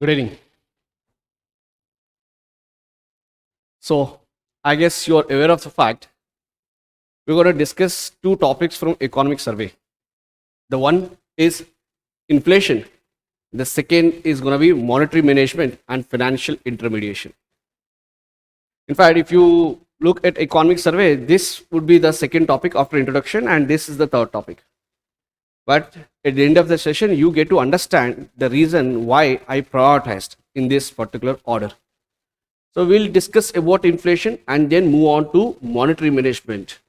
Good evening. So, I guess you are aware of the fact we're going to discuss two topics from economic survey. The one is inflation. The second is going to be monetary management and financial intermediation. In fact, if you look at economic survey, this would be the second topic after introduction, and this is the third topic. But at the end of the session, you get to understand the reason why I prioritized in this particular order. So we'll discuss about inflation and then move on to monetary management.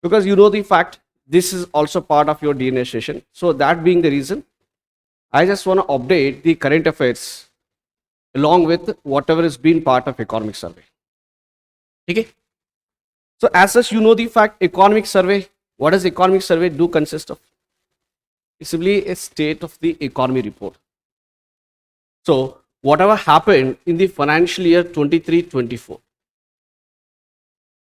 Because you know the fact, this is also part of your DNS session. So that being the reason, I just want to update the current affairs along with whatever has been part of economic survey. Okay. So as such, you know the fact, economic survey, what does economic survey do consist of? It's simply a state of the economy report. So whatever happened in the financial year 23-24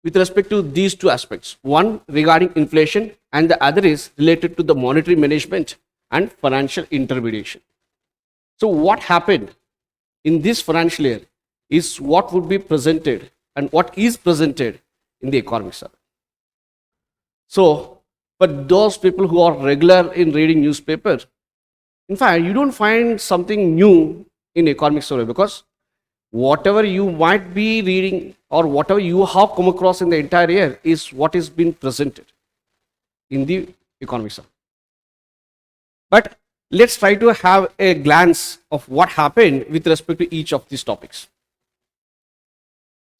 with respect to these two aspects, one regarding inflation and the other is related to the monetary management and financial intermediation. So what happened in this financial year is what would be presented and what is presented in the economic survey. So for those people who are regular in reading newspaper, in fact, you don't find something new in economic survey, because whatever you might be reading or whatever you have come across in the entire year is what is being presented in the economic survey. But let's try to have a glance of what happened with respect to each of these topics.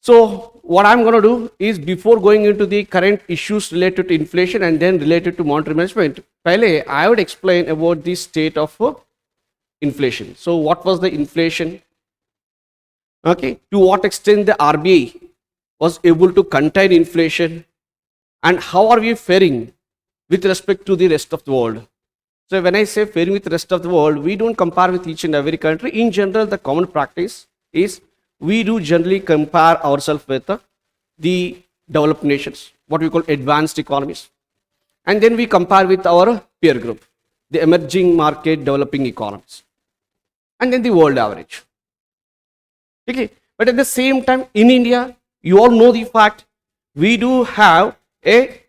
So what I'm going to do is, before going into the current issues related to inflation and then related to monetary management, I would explain about the state of inflation. So what was the inflation? Okay, to what extent the RBI was able to contain inflation, and how are we faring with respect to the rest of the world? So when I say faring with the rest of the world, we don't compare with each and every country. In general, the common practice is we do generally compare ourselves with the developed nations, what we call advanced economies, and then we compare with our peer group, the emerging market developing economies, and then the world average. Okay, but at the same time, in India, you all know the fact, we do have a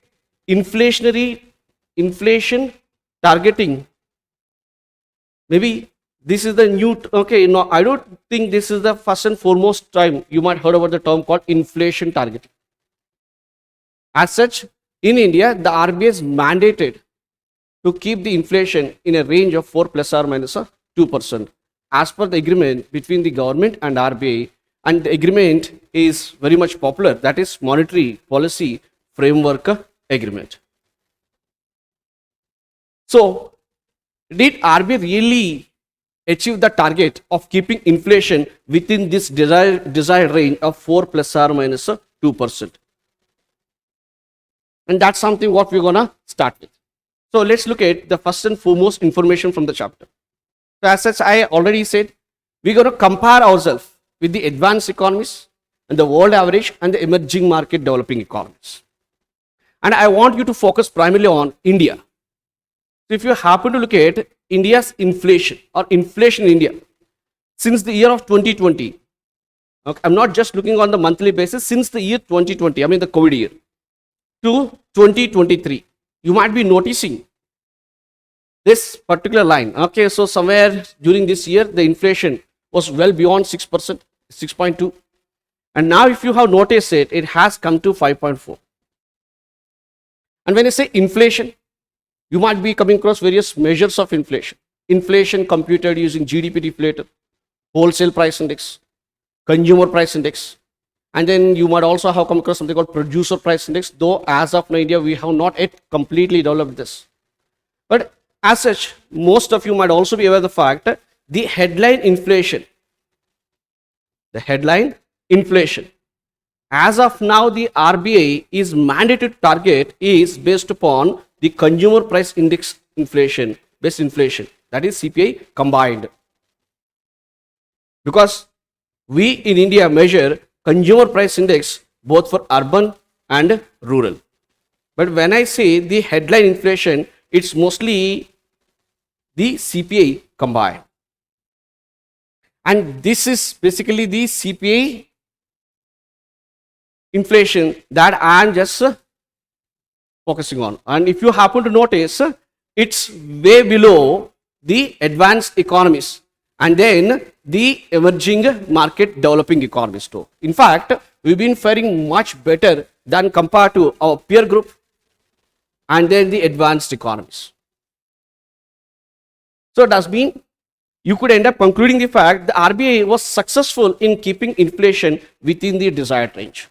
inflation targeting. Maybe this is the new, okay, no, I don't think this is the first and foremost time you might heard about the term called inflation targeting. As such, in India, the RBI is mandated to keep the inflation in a range of 4 plus or minus 2%, as per the agreement between the government and RBI, and the agreement is very much popular, that is Monetary Policy Framework Agreement. So, did RBI really achieve the target of keeping inflation within this desired range of 4 plus or minus 2%? And that's something what we're gonna start with. So let's look at the first and foremost information from the chapter. So as such, I already said, we're going to compare ourselves with the advanced economies and the world average and the emerging market developing economies. And I want you to focus primarily on India. So if you happen to look at India's inflation or inflation in India since the year of 2020, okay, I'm not just looking on the monthly basis, since the year 2020, I mean the COVID year, to 2023, you might be noticing this particular line. Okay, so somewhere during this year, the inflation was well beyond 6%, 6.2. And now if you have noticed it, it has come to 5.4. And when I say inflation, you might be coming across various measures of inflation. Inflation computed using GDP deflator, wholesale price index, consumer price index, and then you might also have come across something called producer price index, though as of now India, we have not yet completely developed this. But as such, most of you might also be aware of the fact that the headline inflation, as of now, the RBI is mandated target is based upon the consumer price index inflation, base inflation, that is CPI combined. Because we in India measure consumer price index both for urban and rural. But when I say the headline inflation, it's mostly the CPI combined. And this is basically the CPI inflation that I am just focusing on. And if you happen to notice, it's way below the advanced economies and then the emerging market developing economies too. In fact, we've been faring much better than compared to our peer group and then the advanced economies. So it does mean you could end up concluding the fact the RBI was successful in keeping inflation within the desired range.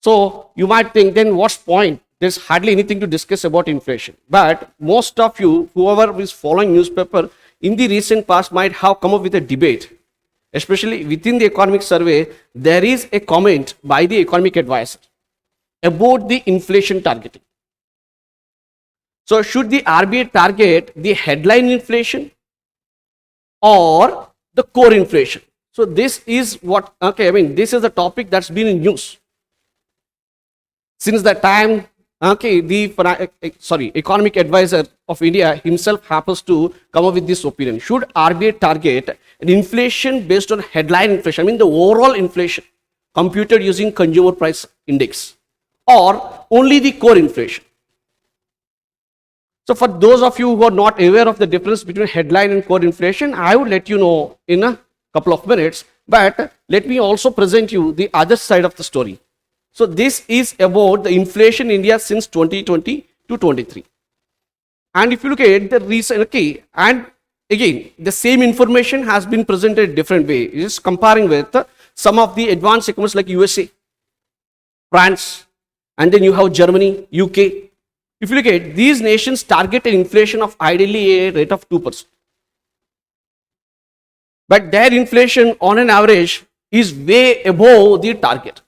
So you might think, then what's the point? There's hardly anything to discuss about inflation. But most of you, whoever is following newspaper in the recent past might have come up with a debate, especially within the economic survey. There is a comment by the economic advisor about the inflation targeting. So should the RBI target the headline inflation or the core inflation? So this is what, this is the topic that's been in news since the time, the economic advisor of India himself happens to come up with this opinion. Should RBI target an inflation based on headline inflation, the overall inflation computed using consumer price index, or only the core inflation? So for those of you who are not aware of the difference between headline and core inflation, I would let you know in a couple of minutes, but let me also present you the other side of the story. So this is about the inflation in India since 2020 to 23. And if you look at the recent, and again, the same information has been presented a different way. It is comparing with some of the advanced economies like USA, France, and then you have Germany, UK. If you look at these nations, target an inflation of ideally a rate of 2%. But their inflation on an average is way above the target.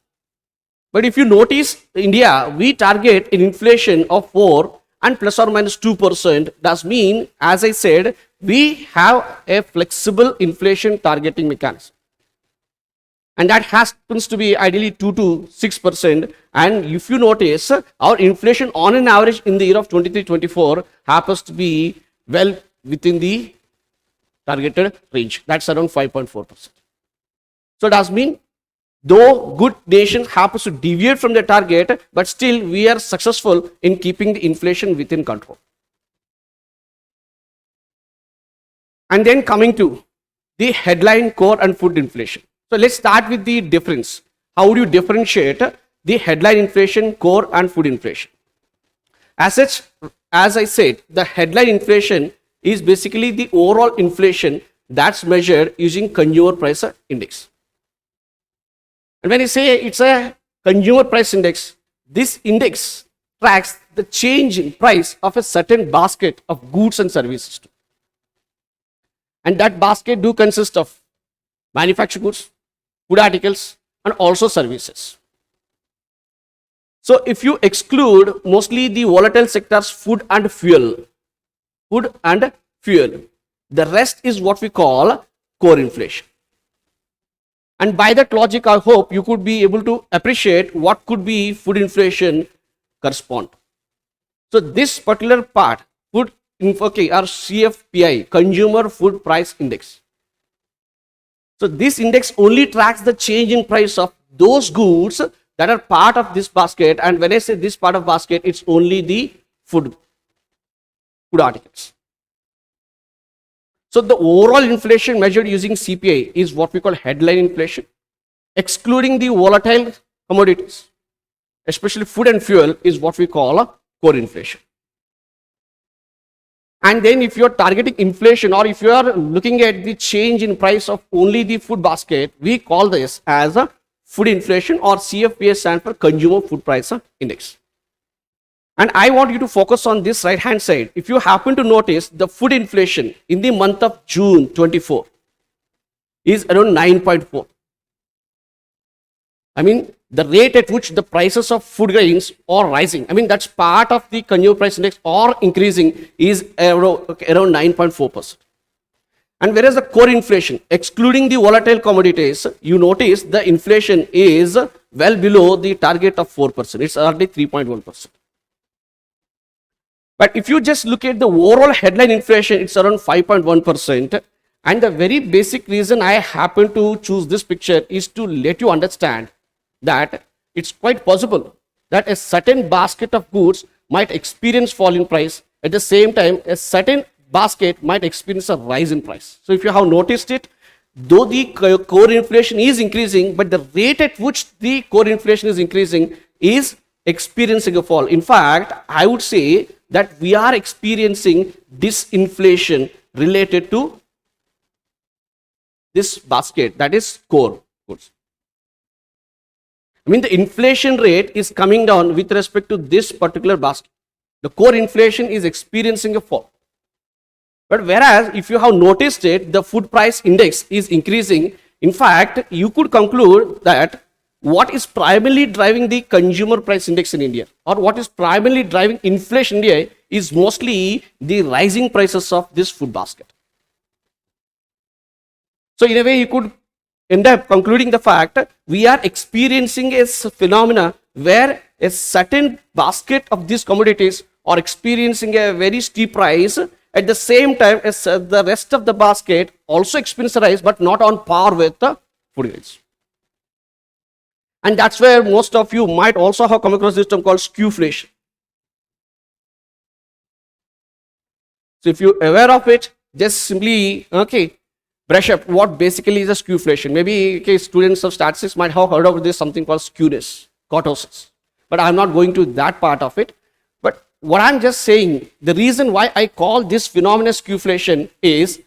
But if you notice, India, we target an inflation of 4 and plus or minus 2%. Does mean, as I said, we have a flexible inflation targeting mechanism. And that happens to be ideally 2 to 6%. And if you notice, our inflation on an average in the year of 23-24 happens to be well within the targeted range. That's around 5.4%. So it does mean, though good nation happens to deviate from the target, but still we are successful in keeping the inflation within control. And then coming to the headline, core and food inflation. So let's start with the difference. How would you differentiate the headline inflation, core and food inflation? As such, as I said, the headline inflation is basically the overall inflation that's measured using consumer price index. And when I say it's a consumer price index, this index tracks the change in price of a certain basket of goods and services too. And that basket do consist of manufactured goods, food articles, and also services. So if you exclude mostly the volatile sectors, food and fuel, the rest is what we call core inflation. And by that logic, I hope you could be able to appreciate what could be food inflation correspond. So this particular part, food, or CFPI, Consumer Food Price Index. So this index only tracks the change in price of those goods that are part of this basket. And when I say this part of basket, it's only the food articles. So the overall inflation measured using CPI is what we call headline inflation, excluding the volatile commodities, especially food and fuel, is what we call core inflation. And then if you are targeting inflation, or if you are looking at the change in price of only the food basket, we call this as a food inflation, or CFPI stands for Consumer Food Price Index. And I want you to focus on this right hand side. If you happen to notice, the food inflation in the month of June 24 is around 9.4. The rate at which the prices of food grains are rising, that's part of the consumer price index, or increasing, is around 9.4%. And whereas the core inflation, excluding the volatile commodities, you notice the inflation is well below the target of 4%. It's already 3.1%. But if you just look at the overall headline inflation, it's around 5.1%. And the very basic reason I happen to choose this picture is to let you understand that it's quite possible that a certain basket of goods might experience fall in price. At the same time, a certain basket might experience a rise in price. So if you have noticed it, though the core inflation is increasing, but the rate at which the core inflation is increasing is experiencing a fall. In fact, I would say that we are experiencing disinflation related to this basket, that is core goods. I mean, the inflation rate is coming down with respect to this particular basket. The core inflation is experiencing a fall. But whereas if you have noticed it, the food price index is increasing. In fact, you could conclude that what is primarily driving the consumer price index in India, or what is primarily driving inflation in India, is mostly the rising prices of this food basket. So in a way, you could end up concluding the fact we are experiencing a phenomena where a certain basket of these commodities are experiencing a very steep rise. At the same time as the rest of the basket also experience a rise, but not on par with the food grains. And that's where most of you might also have come across this term called skewflation. So if you're aware of it, just simply brush up what basically is a skewflation. Maybe students of statistics might have heard of this, something called skewness, kurtosis. But I'm not going to that part of it. But what I'm just saying, the reason why I call this phenomenon skewflation is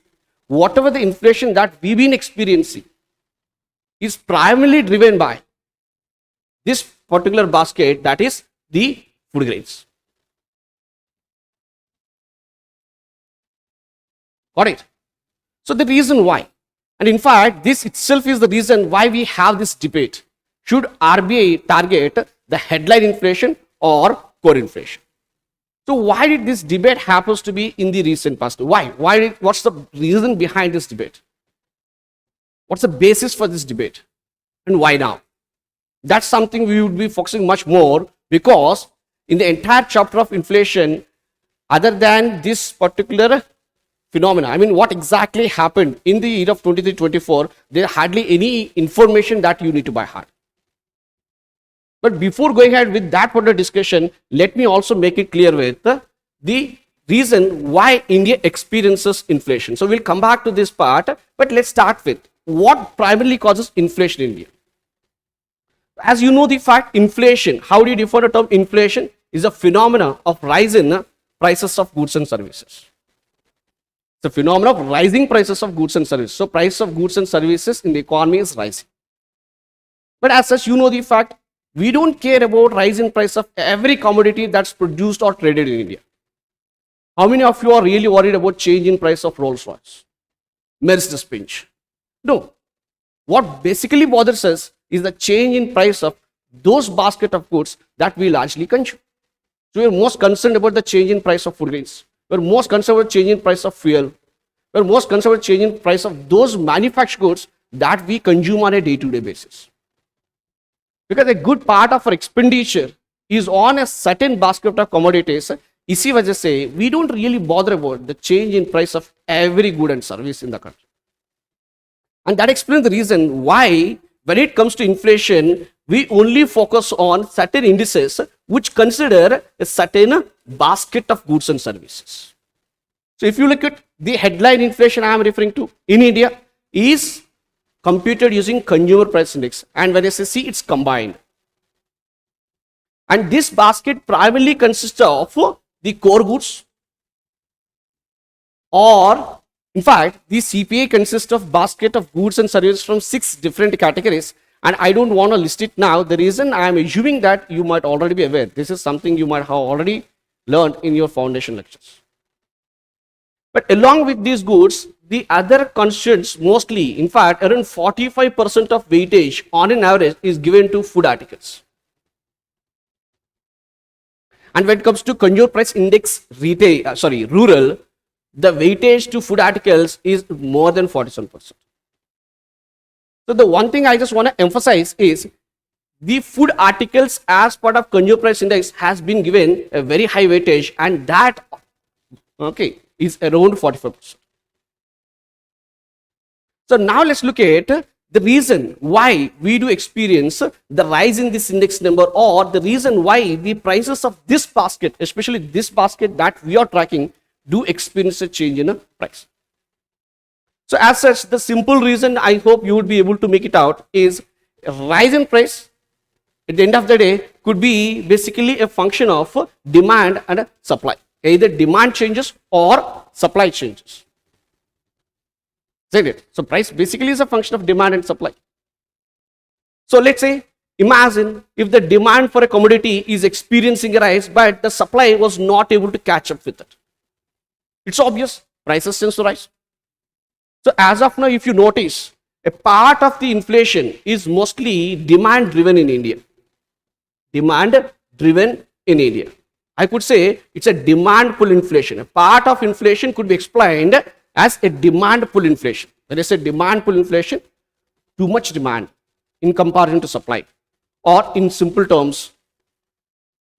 whatever the inflation that we've been experiencing is primarily driven by this particular basket, that is the food grains. Got it? So the reason why, and in fact, this itself is the reason why we have this debate. Should RBI target the headline inflation or core inflation? So why did this debate happens to be in the recent past? Why? What's the reason behind this debate? What's the basis for this debate? And why now? That's something we would be focusing much more, because in the entire chapter of inflation, other than this particular phenomena, I mean, what exactly happened in the year of 23-24, there's hardly any information that you need to by heart. But before going ahead with that particular discussion, let me also make it clear with the reason why India experiences inflation. So we'll come back to this part, but let's start with what primarily causes inflation in India. As you know the fact, inflation, how do you define the term inflation? Is a phenomena of rise in prices of goods and services. It's a phenomenon of rising prices of goods and services. So price of goods and services in the economy is rising. But as such, you know the fact, we don't care about rise in price of every commodity that's produced or traded in India. How many of you are really worried about change in price of Rolls Royce, Mercedes-Benz? No. What basically bothers us is the change in price of those basket of goods that we largely consume. So we are most concerned about the change in price of food grains. We are most concerned about change in price of fuel. We are most concerned about change in price of those manufactured goods that we consume on a day-to-day basis. Because a good part of our expenditure is on a certain basket of commodities. इसी वजह से we don't really bother about the change in price of every good and service in the country. And that explains the reason why when it comes to inflation, we only focus on certain indices which consider a certain basket of goods and services. So if you look at the headline inflation I am referring to in India is computed using consumer price index, and when I say see, it's combined. And this basket primarily consists of the core goods, or in fact, the CPI consists of basket of goods and services from 6 different categories, and I don't want to list it now. The reason I am assuming that you might already be aware. This is something you might have already learned in your foundation lectures. But along with these goods, the other constituents mostly, in fact, around 45% of weightage on an average is given to food articles. And when it comes to consumer price index rural, the weightage to food articles is more than 47%. So the one thing I just want to emphasize is the food articles as part of consumer price index has been given a very high weightage, and that is around 44%. So now let's look at the reason why we do experience the rise in this index number, or the reason why the prices of this basket, especially this basket that we are tracking, do experience a change in a price. So as such, the simple reason, I hope you would be able to make it out, is a rise in price at the end of the day could be basically a function of demand and supply. Either demand changes or supply changes. Isn't it? So price basically is a function of demand and supply. So let's say, imagine if the demand for a commodity is experiencing a rise, but the supply was not able to catch up with it. It's obvious, prices tend to rise. So as of now, if you notice, a part of the inflation is mostly demand driven in India. Demand driven in India. I could say it's a demand pull inflation. A part of inflation could be explained as a demand pull inflation. When I say demand pull inflation, too much demand in comparison to supply. Or in simple terms,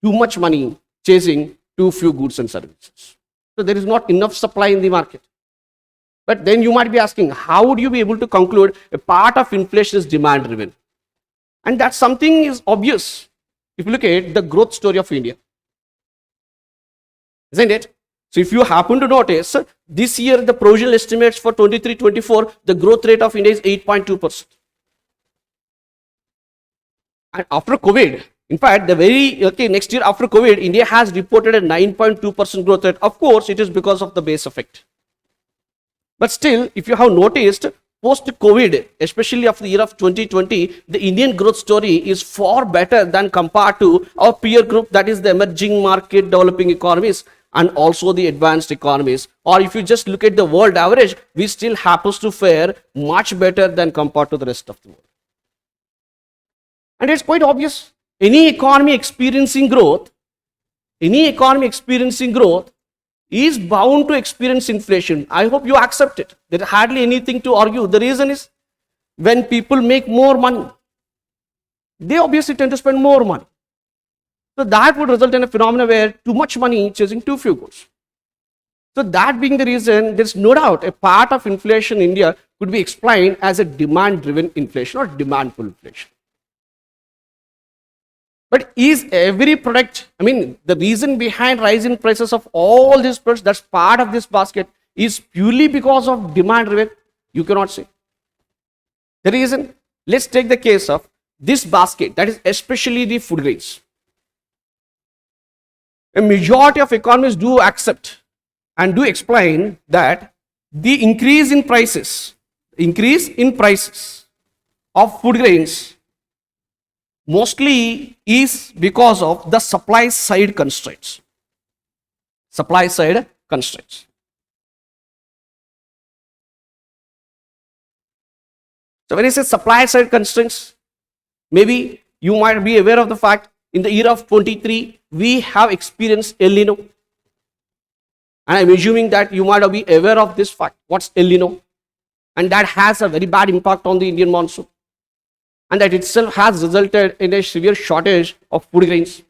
too much money chasing too few goods and services. So there is not enough supply in the market. But then you might be asking, how would you be able to conclude a part of inflation is demand driven? And that something is obvious if you look at the growth story of India. Isn't it? So if you happen to notice, this year the provisional estimates for 23-24, the growth rate of India is 8.2%. And after COVID, in fact, next year after COVID, India has reported a 9.2% growth rate. Of course, it is because of the base effect. But still, if you have noticed, post-COVID, especially after the year of 2020, the Indian growth story is far better than compared to our peer group, that is the emerging market developing economies and also the advanced economies. Or if you just look at the world average, we still happens to fare much better than compared to the rest of the world. And it's quite obvious, any economy experiencing growth is bound to experience inflation. I hope you accept it. There is hardly anything to argue. The reason is, when people make more money, they obviously tend to spend more money. So that would result in a phenomenon where too much money chasing too few goods. So that being the reason, there is no doubt a part of inflation in India could be explained as a demand-driven inflation or demand-pull inflation. But is every product, the reason behind rise in prices of all these products that's part of this basket is purely because of demand driven? You cannot say. The reason, let's take the case of this basket, that is especially the food grains. A majority of economists do accept and do explain that the increase in prices of food grains mostly is because of the supply side constraints. Supply side constraints. So when I say supply side constraints, maybe you might be aware of the fact in the year of 23, we have experienced El Nino. And I'm assuming that you might be aware of this fact. What's El Nino? And that has a very bad impact on the Indian monsoon. And that itself has resulted in a severe shortage of food grains.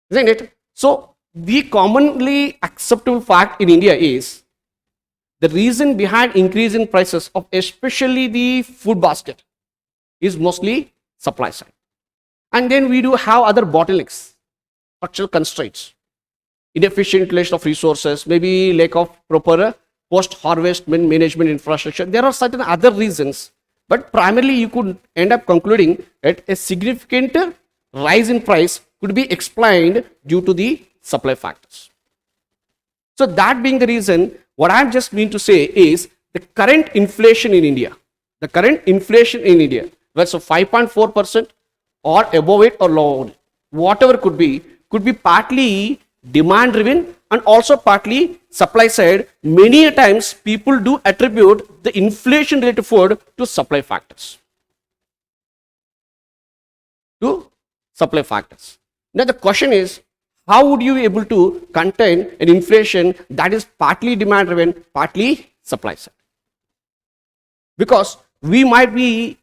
Isn't it? So the commonly acceptable fact in India is the reason behind increase in prices of especially the food basket is mostly supply side. And then we do have other bottlenecks, structural constraints, inefficient utilization of resources, maybe lack of proper post-harvest management infrastructure. There are certain other reasons. But primarily, you could end up concluding that a significant rise in price could be explained due to the supply factors. So that being the reason, what I just mean to say is the current inflation in India, whether it's 5.4% or above it or lower, whatever could be partly demand driven and also partly supply side. Many times people do attribute the inflation related food to supply factors. Now the question is, how would you be able to contain an inflation that is partly demand driven, partly supply side? Because we might be,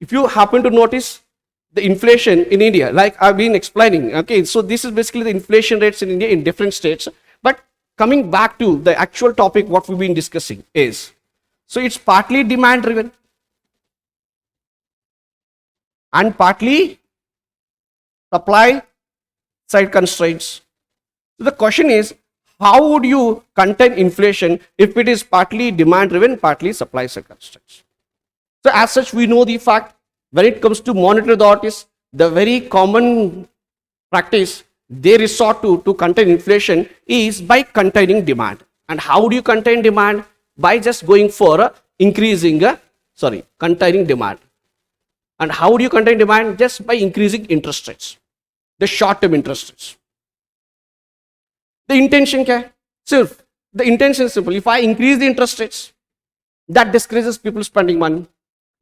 if you happen to notice the inflation in India, like I've been explaining, okay, so this is basically the inflation rates in India in different states. But coming back to the actual topic, what we've been discussing is, so it's partly demand driven and partly supply side constraints. So the question is, how would you contain inflation if it is partly demand driven, partly supply side constraints? So as such, we know the fact when it comes to monetary authorities, the very common practice they resort to contain inflation is by containing demand. And how do you contain demand? By just going for containing demand. And how do you contain demand? Just by increasing interest rates, the short-term interest rates. The intention the intention is simple. If I increase the interest rates, that discourages people spending money.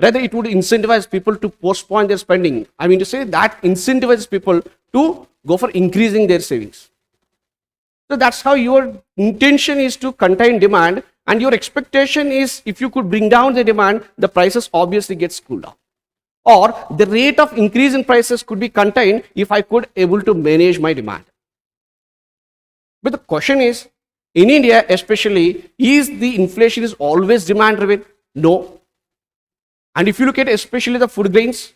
Rather, it would incentivize people to postpone their spending. I mean to say that incentivizes people to go for increasing their savings. So that's how your intention is to contain demand, and your expectation is if you could bring down the demand, the prices obviously gets cooled down. Or the rate of increase in prices could be contained if I could able to manage my demand. But the question is, in India especially, is the inflation is always demand driven? No. And if you look at especially the food grains,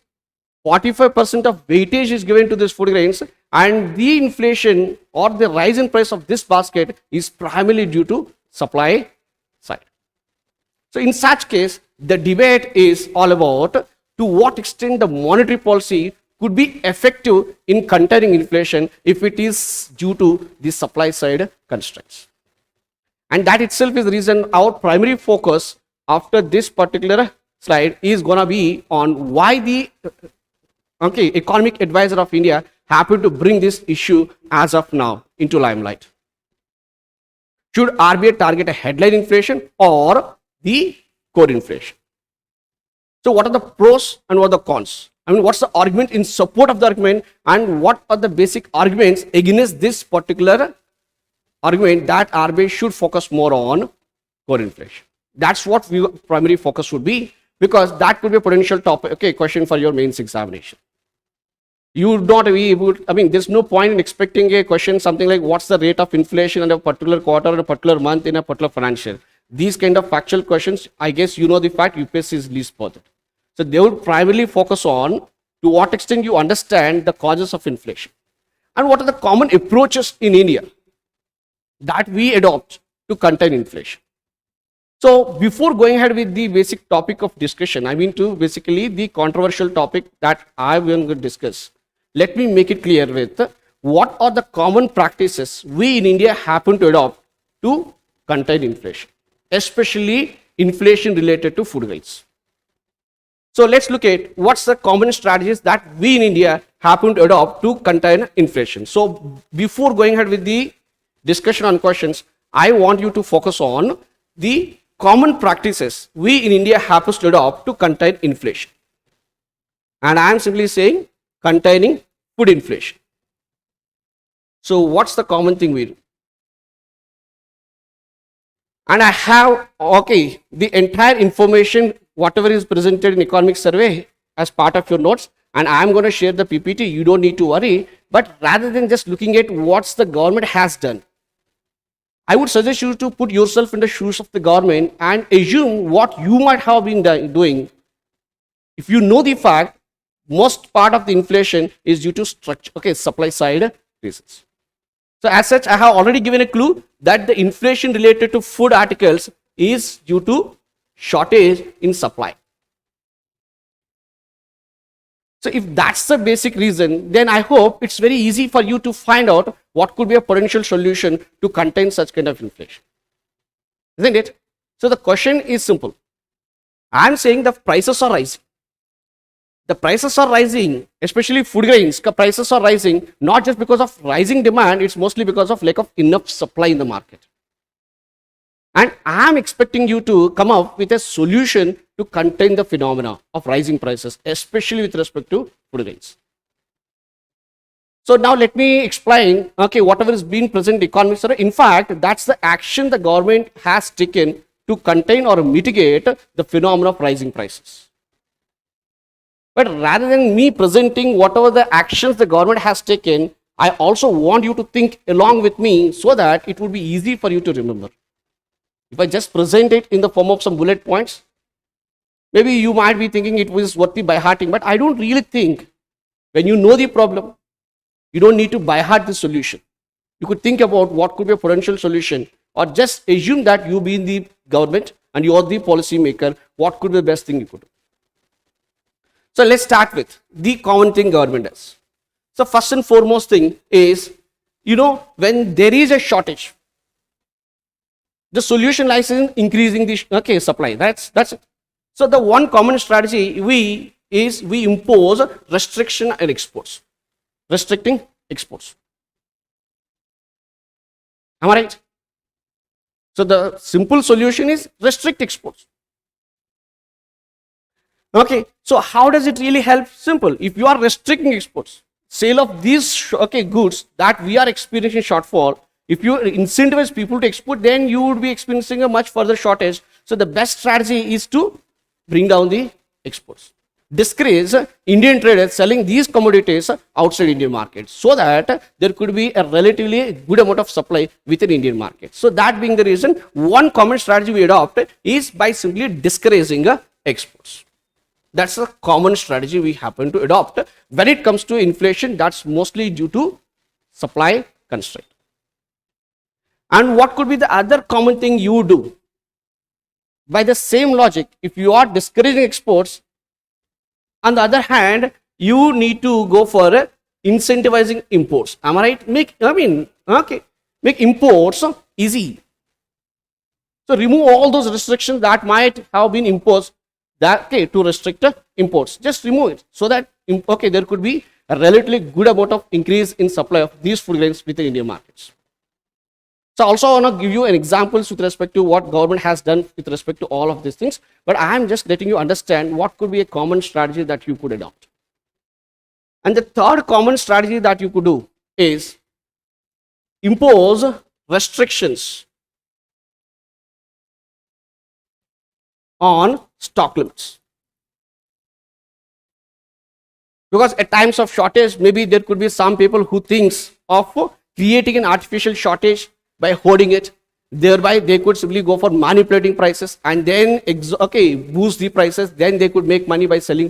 45% of weightage is given to this food grains, and the inflation or the rise in price of this basket is primarily due to supply side. So in such case, the debate is all about to what extent the monetary policy could be effective in containing inflation if it is due to the supply side constraints. And that itself is the reason our primary focus after this particular slide is going to be on why the economic advisor of India happened to bring this issue as of now into limelight. Should RBI target a headline inflation or the core inflation? So what are the pros and what are the cons? I mean, what's the argument in support of the argument, and what are the basic arguments against this particular argument that RBI should focus more on core inflation? That's what our primary focus would be, because that could be a potential topic, question for your mains examination. You would not be able, there's no point in expecting a question something like what's the rate of inflation in a particular quarter, in a particular month, in a particular financial. These kind of factual questions, I guess you know the fact UPSC is least bothered. So they would primarily focus on to what extent you understand the causes of inflation and what are the common approaches in India that we adopt to contain inflation. So before going ahead with the basic topic of discussion, basically the controversial topic that I will going to discuss, let me make it clear with what are the common practices we in India happen to adopt to contain inflation, especially inflation related to food grains. So let's look at what's the common strategies that we in India happen to adopt to contain inflation. So before going ahead with the discussion on questions, I want you to focus on the common practices we in India happen to adopt to contain inflation. And I am simply saying containing food inflation. So what's the common thing we do? And I have, the entire information, whatever is presented in economic survey as part of your notes, and I am going to share the PPT. You don't need to worry. But rather than just looking at what's the government has done, I would suggest you to put yourself in the shoes of the government and assume what you might have been doing. If you know the fact, most part of the inflation is due to structure, supply side reasons. So as such, I have already given a clue that the inflation related to food articles is due to shortage in supply. So if that's the basic reason, then I hope it's very easy for you to find out what could be a potential solution to contain such kind of inflation. Isn't it? So the question is simple. I'm saying the prices are rising. The prices are rising, especially food grains, prices are rising, not just because of rising demand, it's mostly because of lack of enough supply in the market. And I am expecting you to come up with a solution to contain the phenomena of rising prices, especially with respect to food grains. So now let me explain, whatever is being present in economic survey. In fact, that's the action the government has taken to contain or mitigate the phenomena of rising prices. But rather than me presenting whatever the actions the government has taken, I also want you to think along with me so that it would be easy for you to remember. If I just present it in the form of some bullet points, maybe you might be thinking it was worthy by hearting, but I don't really think when you know the problem, you don't need to by heart the solution. You could think about what could be a potential solution, or just assume that you be in the government and you are the policy maker, what could be the best thing you could do. So let's start with the common thing government does. So first and foremost thing is, when there is a shortage, the solution lies in increasing the supply. That's it. So the one common strategy we impose restriction and exports. Restricting exports. Am I right? So the simple solution is restrict exports. Okay, so how does it really help? Simple. If you are restricting exports, sale of these goods that we are experiencing shortfall, if you incentivize people to export, then you would be experiencing a much further shortage. So the best strategy is to bring down the exports. Discourage Indian traders selling these commodities outside Indian markets, so that there could be a relatively good amount of supply within Indian market. So that being the reason, one common strategy we adopt is by simply discouraging exports. That's a common strategy we happen to adopt. When it comes to inflation, that's mostly due to supply constraint. And what could be the other common thing you do? By the same logic, if you are discouraging exports, on the other hand, you need to go for incentivizing imports. Am I right? Make imports easy. So remove all those restrictions that might have been imposed to restrict imports. Just remove it so that there could be a relatively good amount of increase in supply of these food grains within Indian markets. So also I want to give you an examples with respect to what government has done with respect to all of these things, but I am just letting you understand what could be a common strategy that you could adopt. And the third common strategy that you could do is impose restrictions on stock limits. Because at times of shortage, maybe there could be some people who thinks of creating an artificial shortage by hoarding it, thereby they could simply go for manipulating prices and then boost the prices, then they could make money by selling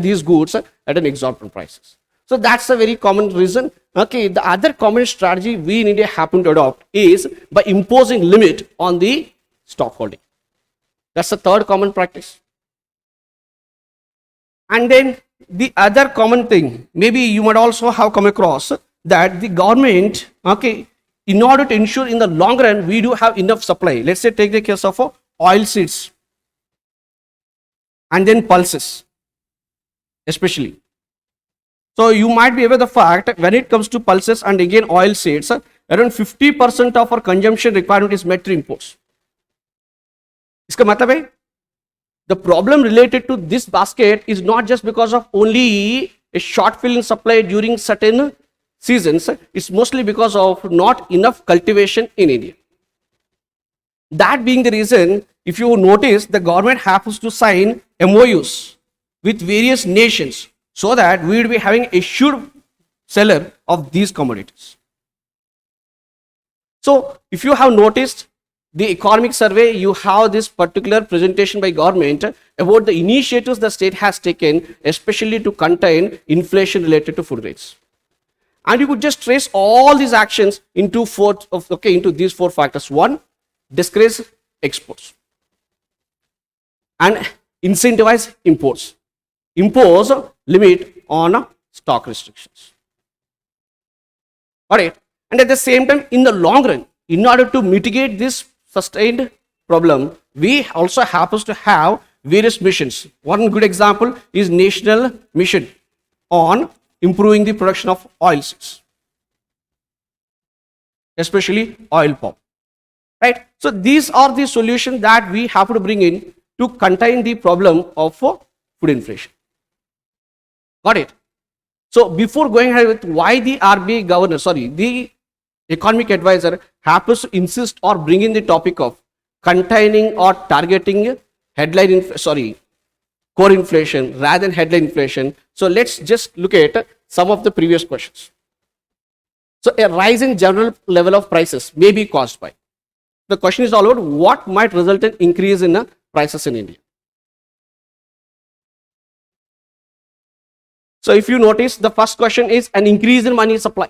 these goods at an exorbitant prices. So that's a very common reason. The other common strategy we in India happen to adopt is by imposing limit on the stock holding. That's the third common practice. And then the other common thing, maybe you might also have come across that the government, in order to ensure in the long run we do have enough supply. Let's say take the case of oil seeds and then pulses especially. So you might be aware of the fact that when it comes to pulses and again oil seeds, around 50% of our consumption requirement is met through imports. Iska matlab hai, the problem related to this basket is not just because of only a shortfall in supply during certain seasons, it's mostly because of not enough cultivation in India. That being the reason, if you notice, the government happens to sign MOUs with various nations so that we will be having a sure seller of these commodities. So if you have noticed the economic survey, you have this particular presentation by government about the initiatives the state has taken, especially to contain inflation related to food grains. And you could just trace all these actions into these four factors. One, discourage exports and incentivize imports. Impose limit on stock restrictions. Alright, and at the same time, in the long run, in order to mitigate this sustained problem, we also happen to have various missions. One good example is National Mission on improving the production of oilseeds, especially oil palm. Right? So these are the solutions that we have to bring in to contain the problem of food inflation. Got it? So before going ahead with why the RBI governor, the economic advisor happens to insist or bring in the topic of containing or targeting core inflation rather than headline inflation. So let's just look at some of the previous questions. So a rise in general level of prices may be caused by. The question is all about what might result in increase in the prices in India. So if you notice, the first question is an increase in money supply.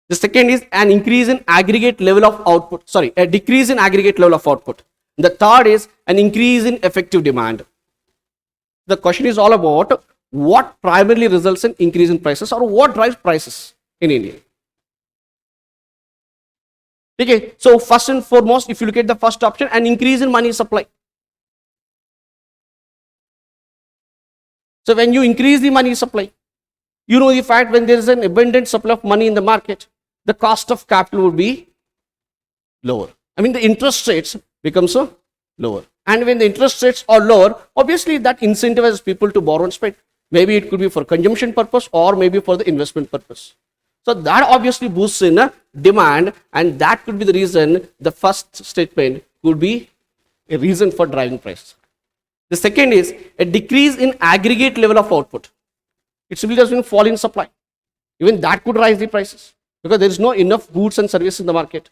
The second is an increase in aggregate level of output, sorry, a decrease in aggregate level of output. The third is an increase in effective demand. The question is all about what primarily results in increase in prices or what drives prices in India. Okay, so first and foremost, if you look at the first option, an increase in money supply. So when you increase the money supply, you know the fact when there is an abundant supply of money in the market, the cost of capital would be lower. I mean the interest rates become so lower. And when the interest rates are lower, obviously that incentivizes people to borrow and spend. Maybe it could be for consumption purpose or maybe for the investment purpose. So that obviously boosts in demand, and that could be the reason the first statement could be a reason for driving price. The second is a decrease in aggregate level of output. It simply just means fall in supply. Even that could rise the prices because there is no enough goods and services in the market.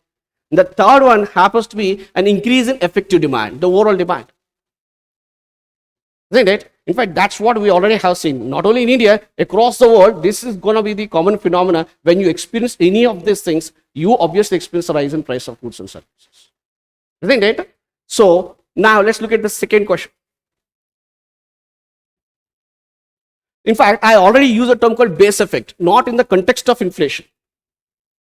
And the third one happens to be an increase in effective demand, the overall demand. Isn't it? In fact, that's what we already have seen. Not only in India, across the world, this is going to be the common phenomena. When you experience any of these things, you obviously experience a rise in price of goods and services. Isn't it? So now let's look at the second question. In fact, I already used a term called base effect, not in the context of inflation.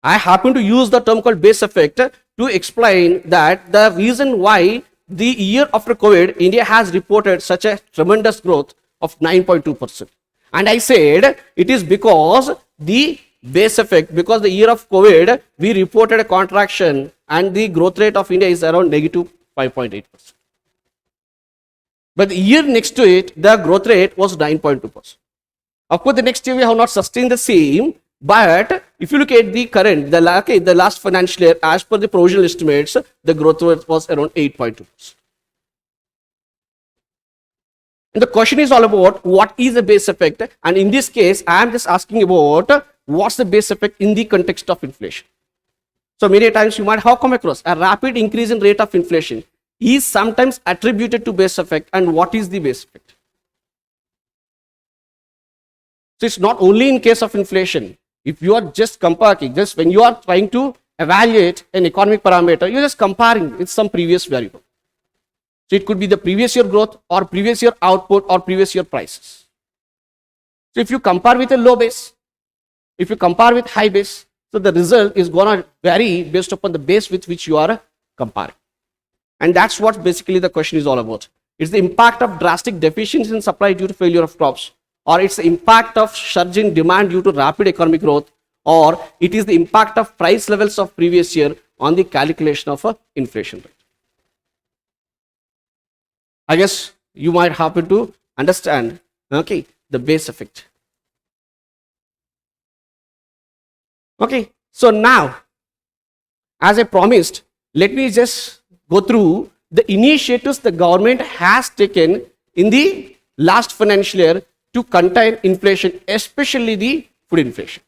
I happen to use the term called base effect to explain that the reason why the year after COVID, India has reported such a tremendous growth of 9.2%. And I said it is because the base effect, because the year of COVID, we reported a contraction and the growth rate of India is around negative 5.8%. But the year next to it, the growth rate was 9.2%. Of course, the next year we have not sustained the same, but if you look at the current, the last financial year, as per the provisional estimates, the growth rate was around 8.2%. And the question is all about what is the base effect, and in this case, I am just asking about what's the base effect in the context of inflation. So many times you might have come across a rapid increase in rate of inflation is sometimes attributed to base effect, and what is the base effect? So it's not only in case of inflation. If you are just comparing, just when you are trying to evaluate an economic parameter, you're just comparing with some previous variable. So it could be the previous year growth or previous year output or previous year prices. So if you compare with a low base, if you compare with high base, so the result is going to vary based upon the base with which you are comparing. And that's what basically the question is all about. It's the impact of drastic deficiency in supply due to failure of crops, or it's the impact of surging demand due to rapid economic growth, or it is the impact of price levels of previous year on the calculation of a inflation rate. I guess you might happen to understand, okay, the base effect. Okay, so now, as I promised, let me just go through the initiatives the government has taken in the last financial year to contain inflation, especially the food inflation.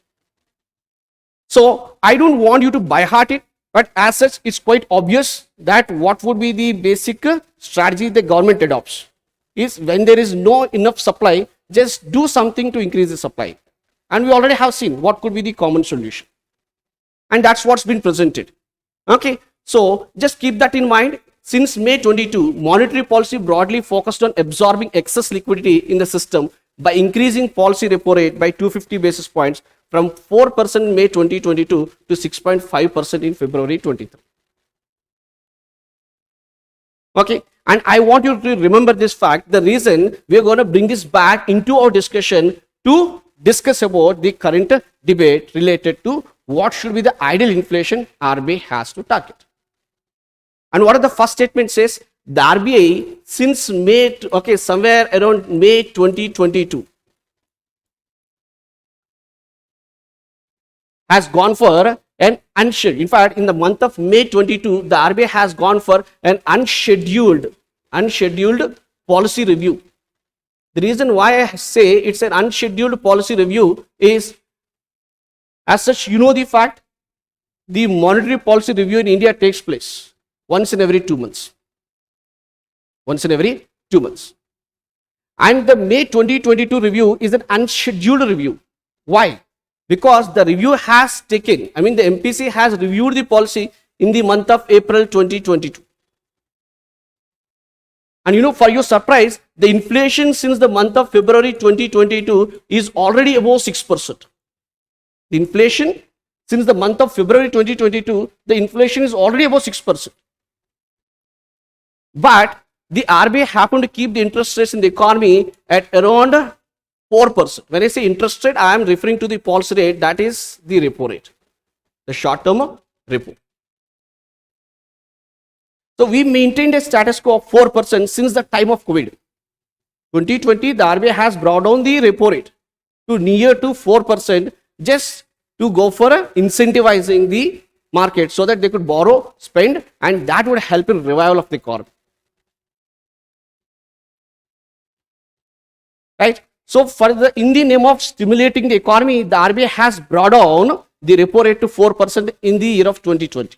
So I don't want you to by heart it, but as such, it's quite obvious that what would be the basic strategy the government adopts is when there is no enough supply, just do something to increase the supply. And we already have seen what could be the common solution. And that's what's been presented. Okay, so just keep that in mind. Since May 22, monetary policy broadly focused on absorbing excess liquidity in the system by increasing policy repo rate by 250 basis points from 4% in May 2022 to 6.5% in February 23. Okay, and I want you to remember this fact. The reason we are going to bring this back into our discussion to discuss about the current debate related to what should be the ideal inflation RBI has to target. And what are the first statement says? The RBI since May, okay, somewhere around May 2022 has gone for an unscheduled, in fact, in the month of May 22, the RBI has gone for an unscheduled policy review. The reason why I say it's an unscheduled policy review is As such, you know the fact, the monetary policy review in India takes place once in every 2 months. Once in every 2 months. And the May 2022 review is an unscheduled review. Why? Because the review has taken, the MPC has reviewed the policy in the month of April 2022. And for your surprise, the inflation since the month of February 2022 is already above 6%. The inflation since the month of February 2022, the inflation is already above 6%. But the RBI happened to keep the interest rates in the economy at around 4%. When I say interest rate, I am referring to the policy rate, that is the repo rate, the short-term repo. So we maintained a status quo of 4% since the time of COVID. 2020, the RBI has brought down the repo rate to near to 4% just to go for incentivizing the market so that they could borrow, spend, and that would help in revival of the economy. Right? So in the name of stimulating the economy, the RBI has brought down the repo rate to 4% in the year of 2020.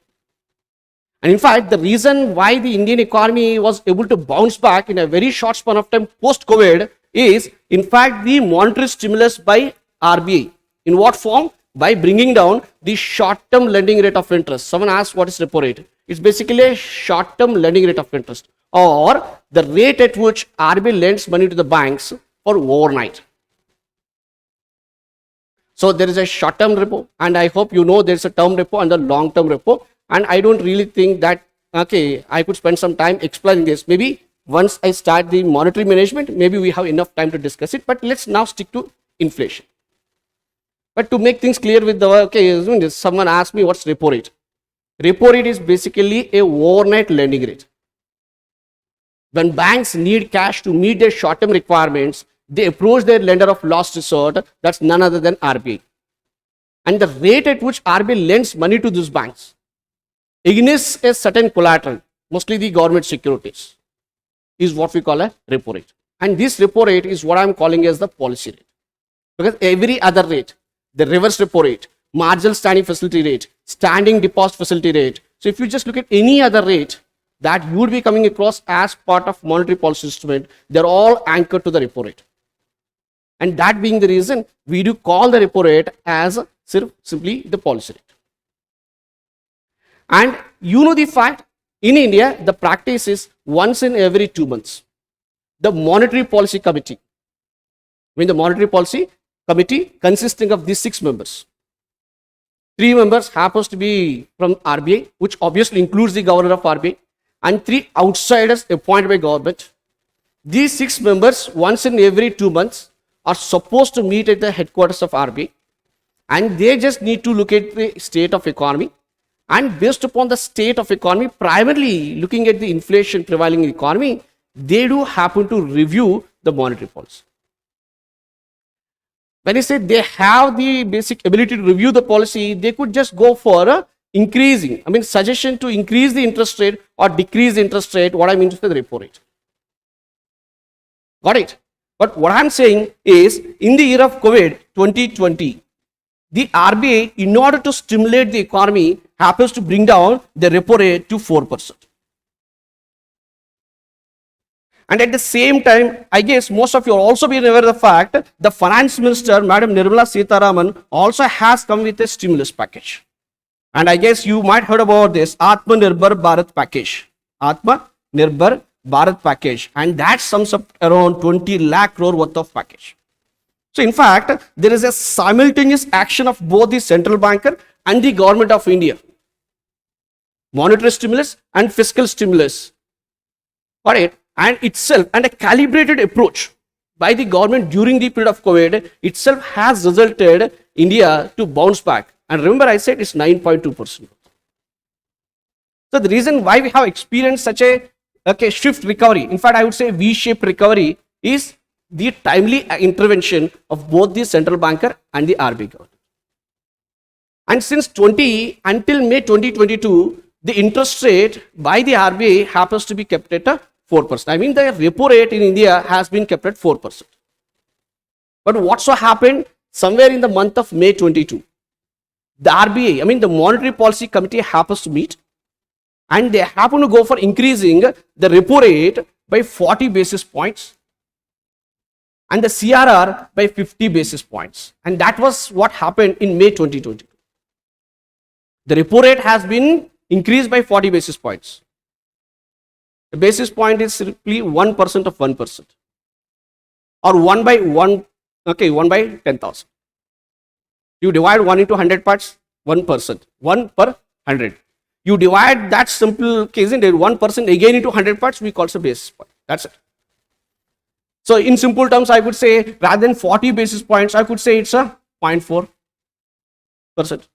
And in fact, the reason why the Indian economy was able to bounce back in a very short span of time post-COVID is, in fact, the monetary stimulus by RBI. In what form? By bringing down the short-term lending rate of interest. Someone asked, what is repo rate? It's basically a short-term lending rate of interest, or the rate at which RBI lends money to the banks for overnight. So there is a short-term repo, and I hope you know there is a term repo and a long-term repo. And I don't really think that, I could spend some time explaining this. Maybe once I start the monetary management, maybe we have enough time to discuss it. But let's now stick to inflation. But to make things clear with the, someone asked me what's repo rate. Repo rate is basically a overnight lending rate. When banks need cash to meet their short-term requirements, they approach their lender of last resort, that's none other than RBI. And the rate at which RBI lends money to these banks against a certain collateral, mostly the government securities, is what we call a repo rate. And this repo rate is what I am calling as the policy rate. Because every other rate, the reverse repo rate, marginal standing facility rate, standing deposit facility rate. So if you just look at any other rate that you would be coming across as part of monetary policy instrument, they're all anchored to the repo rate. And that being the reason, we do call the repo rate as simply the policy rate. And you know the fact, in India, the practice is once in every 2 months. The Monetary Policy Committee, the Monetary Policy Committee consisting of these 6 members. 3 members happens to be from RBI, which obviously includes the governor of RBI, and 3 outsiders appointed by government. These 6 members, once in every 2 months, are supposed to meet at the headquarters of RBI, and they just need to look at the state of economy. And based upon the state of economy, primarily looking at the inflation prevailing in the economy, they do happen to review the monetary policy. When I say they have the basic ability to review the policy, they could just go for increasing, suggestion to increase the interest rate or decrease the interest rate, what I mean to say the repo rate. Got it? But what I'm saying is, in the year of COVID 2020, the RBI, in order to stimulate the economy, happens to bring down the repo rate to 4%. And at the same time, I guess most of you are also being aware of the fact the finance minister, Madam Nirmala Sitharaman, also has come with a stimulus package. And I guess you might heard about this Atmanirbhar Bharat package. Atmanirbhar Bharat package. And that sums up around 20 lakh crore worth of package. So in fact, there is a simultaneous action of both the central banker and the government of India. Monetary stimulus and fiscal stimulus. Got it? And itself, and a calibrated approach by the government during the period of COVID itself has resulted India to bounce back. And remember, I said it's 9.2%. So the reason why we have experienced such a swift recovery, in fact, I would say V-shaped recovery, is the timely intervention of both the central banker and the RBI government. And since until May 2022, the interest rate by the RBI happens to be kept at 4%. The repo rate in India has been kept at 4%. But what so happened somewhere in the month of May 22? the RBI, I mean the Monetary Policy Committee happens to meet and they happen to go for increasing the repo rate by 40 basis points and the CRR by 50 basis points. And that was what happened in May 2020. The repo rate has been increased by 40 basis points. The basis point is simply 1% of 1% or 1 by 1, okay, 1 by 10,000. You divide 1 into 100 parts, 1%, 1 per 100. You divide that simple case into 1% again into 100 parts, we call it a basis point. That's it. So in simple terms, I could say rather than 40 basis points, I could say it's a 0.4%.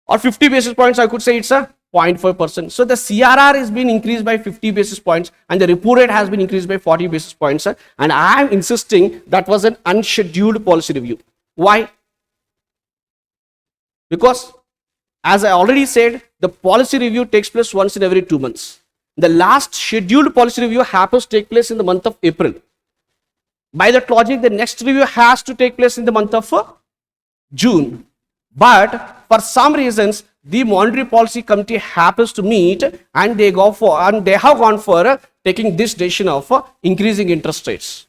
Or 50 basis points, I could say it's a 0.5%. So the CRR has been increased by 50 basis points and the repo rate has been increased by 40 basis points. And I am insisting that was an unscheduled policy review. Why? Because as I already said, the policy review takes place once in every 2 months. The last scheduled policy review happens to take place in the month of April. By that logic, the next review has to take place in the month of June. But for some reasons, the Monetary Policy Committee happens to meet and they have gone for taking this decision of increasing interest rates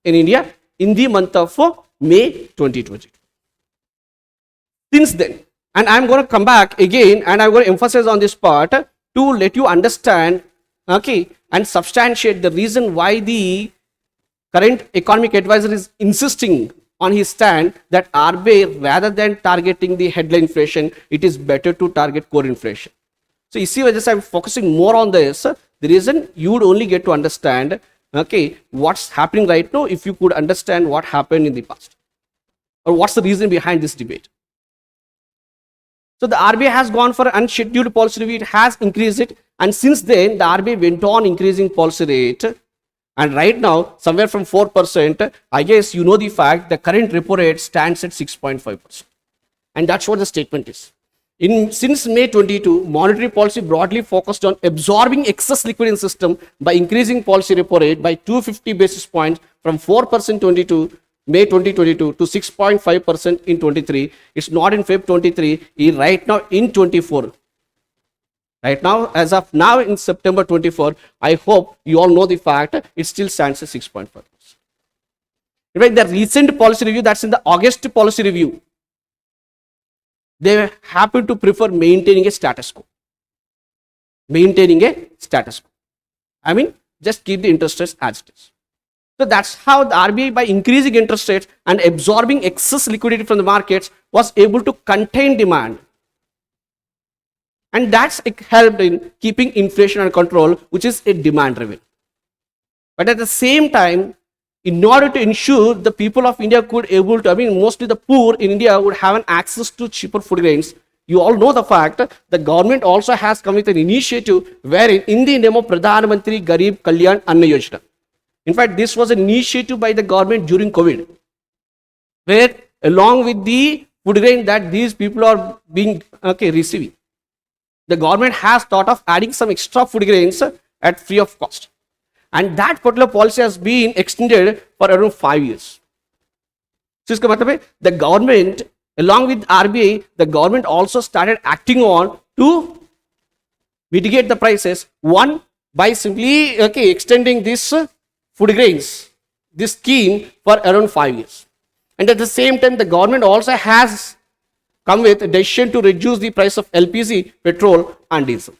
in India in the month of May 2022. Since then, and I'm going to come back again and I'm going to emphasize on this part to let you understand, okay, and substantiate the reason why the current economic advisor is insisting on his stand that RBI, rather than targeting the headline inflation, it is better to target core inflation. So you see, I'm focusing more on this. The reason you would only get to understand, okay, what's happening right now if you could understand what happened in the past, or what's the reason behind this debate. So the RBI has gone for an unscheduled policy review. It has increased it, and since then the RBI went on increasing policy rate. And right now, somewhere from 4%, I guess you know the fact the current repo rate stands at 6.5%. And that's what the statement is. Since May 22, monetary policy broadly focused on absorbing excess liquidity in system by increasing policy repo rate by 250 basis points from 4% May 2022 to 6.5% in 23. It's not in Feb 23, right now in 24. Right now, as of now in September 24, I hope you all know the fact it still stands at 6.5%. In fact, the recent policy review, that's in the August policy review, they happen to prefer maintaining a status quo. Maintaining a status quo. I mean, just keep the interest rates as it is. So that's how the RBI, by increasing interest rates and absorbing excess liquidity from the markets, was able to contain demand. And that's helped in keeping inflation under control, which is a demand driven. But at the same time, in order to ensure the people of India could able to, I mean, mostly the poor in India would have an access to cheaper food grains, you all know the fact the government also has come with an initiative wherein in the name of Pradhan Mantri Garib Kalyan Anna Yojana. In fact, this was an initiative by the government during COVID, where along with the food grain that these people are being receiving, the government has thought of adding some extra food grains at free of cost. And that particular policy has been extended for around 5 years. So, the government, along with RBI, the government also started acting on to mitigate the prices. One, by simply extending this food grains, this scheme for around 5 years. And at the same time, the government also has come with a decision to reduce the price of LPG, petrol and diesel.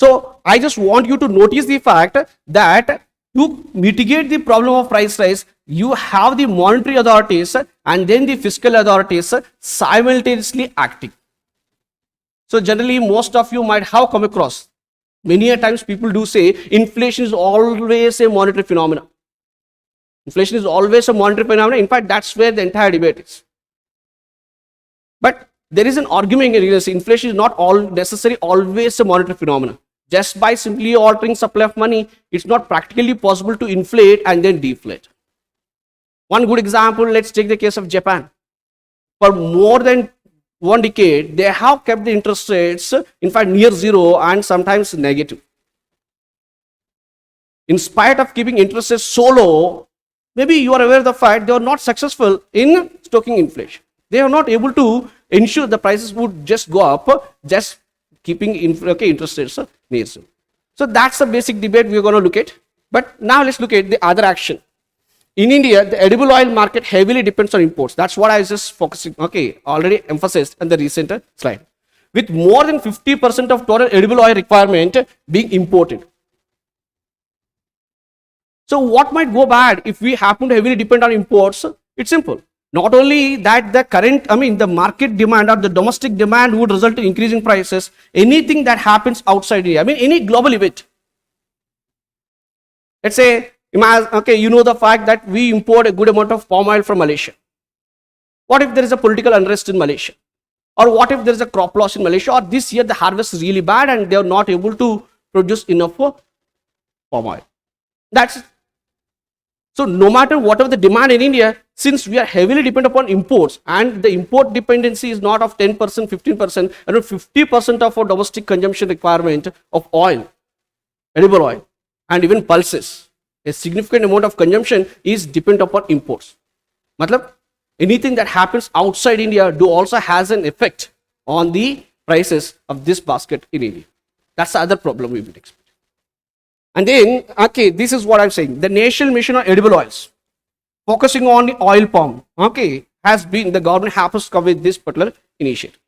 So I just want you to notice the fact that to mitigate the problem of price rise, you have the monetary authorities and then the fiscal authorities simultaneously acting. So generally, most of you might have come across, many a times people do say inflation is always a monetary phenomenon. Inflation is always a monetary phenomenon. In fact, that's where the entire debate is. But there is an argument against inflation is not necessarily always a monetary phenomenon. Just by simply altering supply of money, it's not practically possible to inflate and then deflate. One good example, let's take the case of Japan. For more than 1 decade, they have kept the interest rates, in fact, near zero and sometimes negative. In spite of keeping interest rates so low, maybe you are aware of the fact they are not successful in stoking inflation. They are not able to ensure the prices would just go up, just keeping interest rates near zero. So that's the basic debate we are going to look at. But now let's look at the other action. In India, the edible oil market heavily depends on imports. That's what I was just focusing, already emphasized in the recent slide. With more than 50% of total edible oil requirement being imported. So what might go bad if we happen to heavily depend on imports? It's simple. Not only that the market demand or the domestic demand would result in increasing prices, anything that happens outside India, any global event. Let's say, you know the fact that we import a good amount of palm oil from Malaysia. What if there is a political unrest in Malaysia? Or what if there is a crop loss in Malaysia? Or this year the harvest is really bad and they are not able to produce enough palm oil. So no matter whatever the demand in India, since we are heavily dependent upon imports and the import dependency is not of 10%, 15%, and 50% of our domestic consumption requirement of oil, edible oil, and even pulses, a significant amount of consumption is dependent upon imports. Matlab, anything that happens outside India also has an effect on the prices of this basket in India. That's the other problem we will expect. And then, this is what I'm saying. The National Mission on Edible Oils, focusing on the oil palm, has been, the government happens to come with this particular initiative.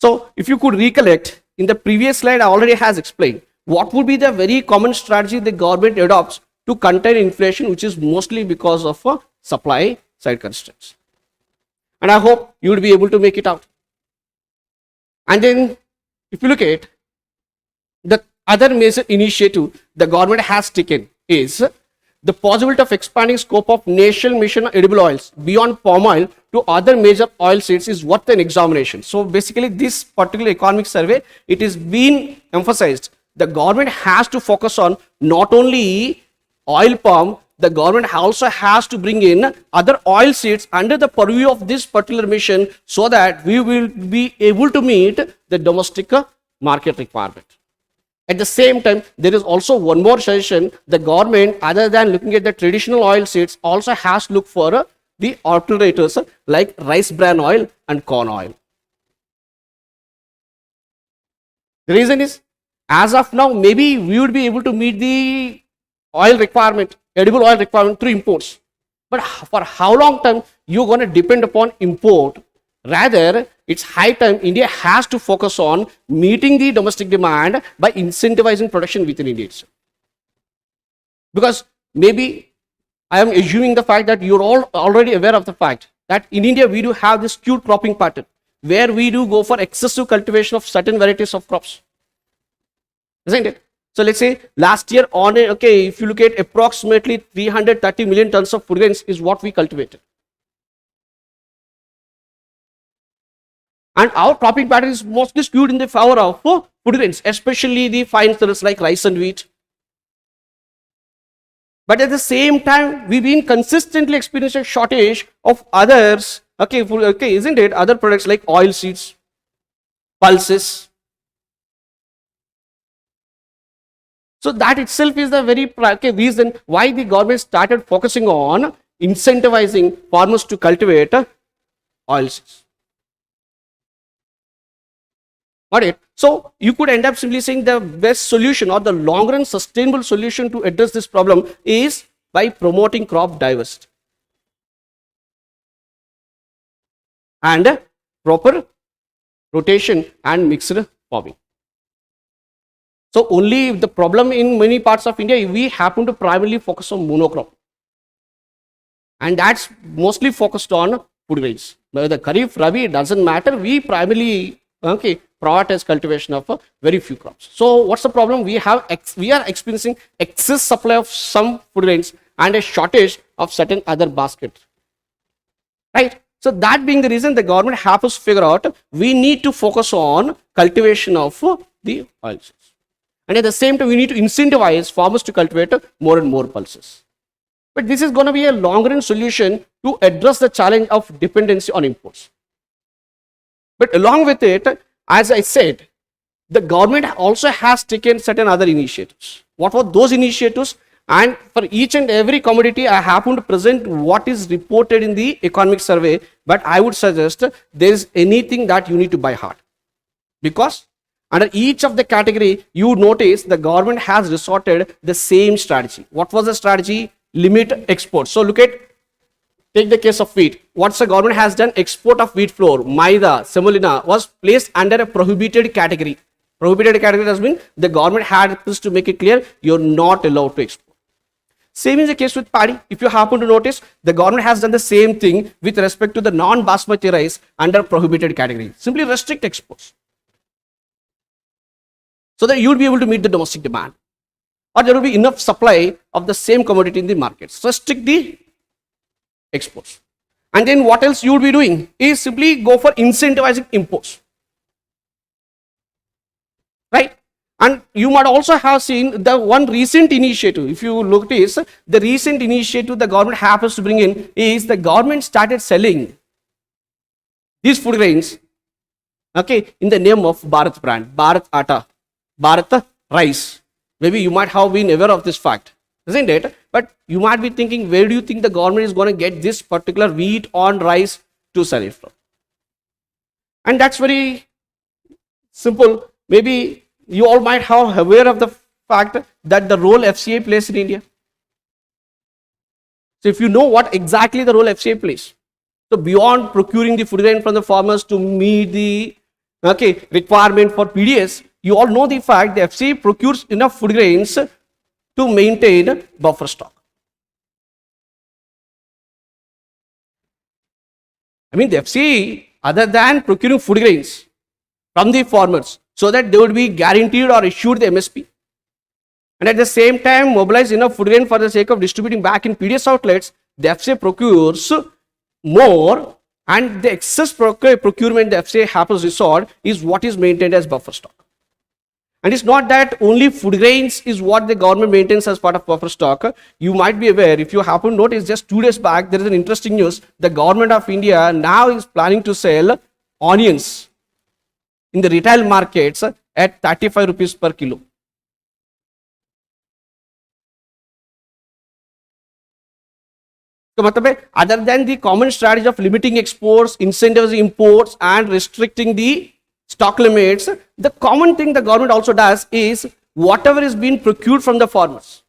So, if you could recollect, in the previous slide, I already has explained what would be the very common strategy the government adopts to contain inflation, which is mostly because of supply side constraints. And I hope you would be able to make it out. And then, if you look at the other major initiative the government has taken is the possibility of expanding scope of National Mission on Edible Oils beyond palm oil to other major oil seeds is worth an examination. So basically this particular economic survey, it is being emphasized. The government has to focus on not only oil palm, the government also has to bring in other oil seeds under the purview of this particular mission so that we will be able to meet the domestic market requirement. At the same time, there is also one more suggestion. The government, other than looking at the traditional oil seeds, also has to look for the alternatives like rice bran oil and corn oil. The reason is, as of now, maybe we would be able to meet the oil requirement, edible oil requirement through imports. But for how long time you're going to depend upon import? Rather, it's high time India has to focus on meeting the domestic demand by incentivizing production within India itself. Because maybe I am assuming the fact that you're all already aware of the fact that in India we do have this skewed cropping pattern where we do go for excessive cultivation of certain varieties of crops. Isn't it? So let's say last year if you look at approximately 330 million tons of food grains is what we cultivated. And our cropping pattern is mostly skewed in the favor of food grains, especially the fine cereals like rice and wheat. But at the same time, we've been consistently experiencing a shortage of others, isn't it? Other products like oil seeds, pulses. So that itself is the very reason why the government started focusing on incentivizing farmers to cultivate oil seeds. Got it? So you could end up simply saying the best solution or the long run sustainable solution to address this problem is by promoting crop diversity and proper rotation and mixed farming. So only the problem in many parts of India, we happen to primarily focus on monocrop, and that's mostly focused on food grains. Whether Kharif, Rabi, it doesn't matter. We primarily prioritize cultivation of very few crops. So what's the problem? We are experiencing excess supply of some food grains and a shortage of certain other baskets. Right? So that being the reason, the government has to figure out we need to focus on cultivation of the oilseeds. And at the same time, we need to incentivize farmers to cultivate more and more pulses. But this is going to be a long-run solution to address the challenge of dependency on imports. But along with it, as I said, the government also has taken certain other initiatives. What were those initiatives? and for each and every commodity I happen to present what is reported in the economic survey, but I would suggest there is anything that you need to buy hard, because under each of the category you notice the government has resorted the same strategy. What was the strategy? Limit exports. So look at, take the case of wheat. What's the government has done? Export of wheat flour, maida, semolina was placed under a prohibited category. Prohibited category has been the government had to make it clear you're not allowed to export. Same is the case with paddy. If you happen to notice, the government has done the same thing with respect to the non-basmati rice under prohibited category. Simply restrict exports, so that you will be able to meet the domestic demand, or there will be enough supply of the same commodity in the markets. Restrict the exports. And then what else you will be doing is simply go for incentivizing imports, right? And you might also have seen the one recent initiative. If you look at this, the recent initiative the government happens to bring in is the government started selling these food grains, okay, in the name of Bharat brand, Bharat Atta, Bharat Rice. Maybe you might have been aware of this fact, isn't it? But you might be thinking, where do you think the government is going to get this particular wheat on rice to sell it from? And that's very simple. Maybe you all might have aware of the fact that the role FCA plays in India. So if you know what exactly the role FCA plays, so beyond procuring the food grain from the farmers to meet the requirement for PDS, you all know the fact the FCA procures enough food grains to maintain buffer stock. I mean, the FCA, other than procuring food grains from the farmers so that they would be guaranteed or issued the MSP, and at the same time mobilize enough food grain for the sake of distributing back in PDS outlets, the FCA procures more, and the excess procurement the FCA happens to resort is what is maintained as buffer stock. And it's not that only food grains is what the government maintains as part of buffer stock. You might be aware, if you happen to notice, just 2 days back, there is an interesting news. The government of India now is planning to sell onions in the retail markets at 35 rupees per kilo. So, other than the common strategy of limiting exports, incentivizing imports, and restricting the stock limits, the common thing the government also does is whatever is being procured from the farmers,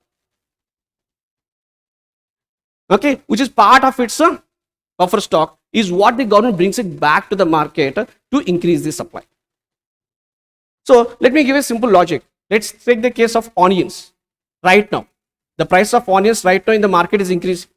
okay, which is part of its buffer stock, is what the government brings it back to the market to increase the supply. So let me give a simple logic. Let's take the case of onions. Right now, the price of onions right now in the market is increasing.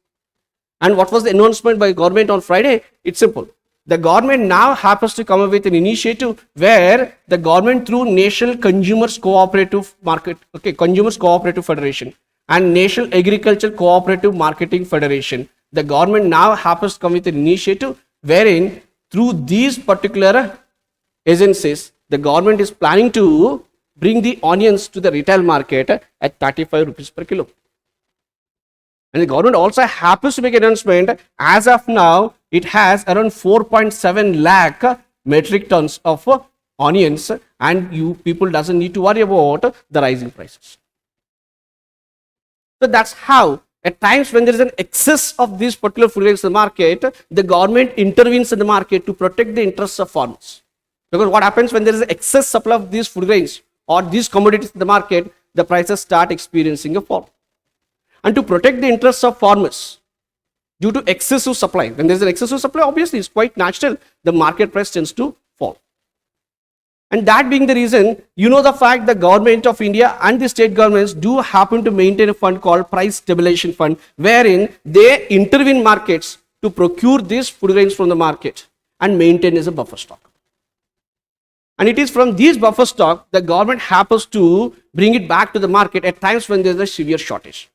And what was the announcement by government on Friday? It's simple. The government now happens to come up with an initiative where the government, through National Consumers Cooperative Market, Consumers Cooperative Federation and National Agriculture Cooperative Marketing Federation, the government now happens to come with an initiative wherein through these particular agencies, the government is planning to bring the onions to the retail market at 35 rupees per kilo. And the government also happens to make an announcement. As of now, it has around 4.7 lakh metric tons of onions, and you people doesn't need to worry about the rising prices. So that's how, at times when there is an excess of these particular food grains in the market, the government intervenes in the market to protect the interests of farmers. Because what happens when there is an excess supply of these food grains or these commodities in the market, the prices start experiencing a fall. And to protect the interests of farmers due to excessive supply, when there is an excessive supply, obviously it's quite natural, the market price tends to fall. And that being the reason, you know the fact the government of India and the state governments do happen to maintain a fund called Price Stabilization Fund, wherein they intervene markets to procure these food grains from the market and maintain as a buffer stock. And it is from these buffer stock the government happens to bring it back to the market at times when there is a severe shortage.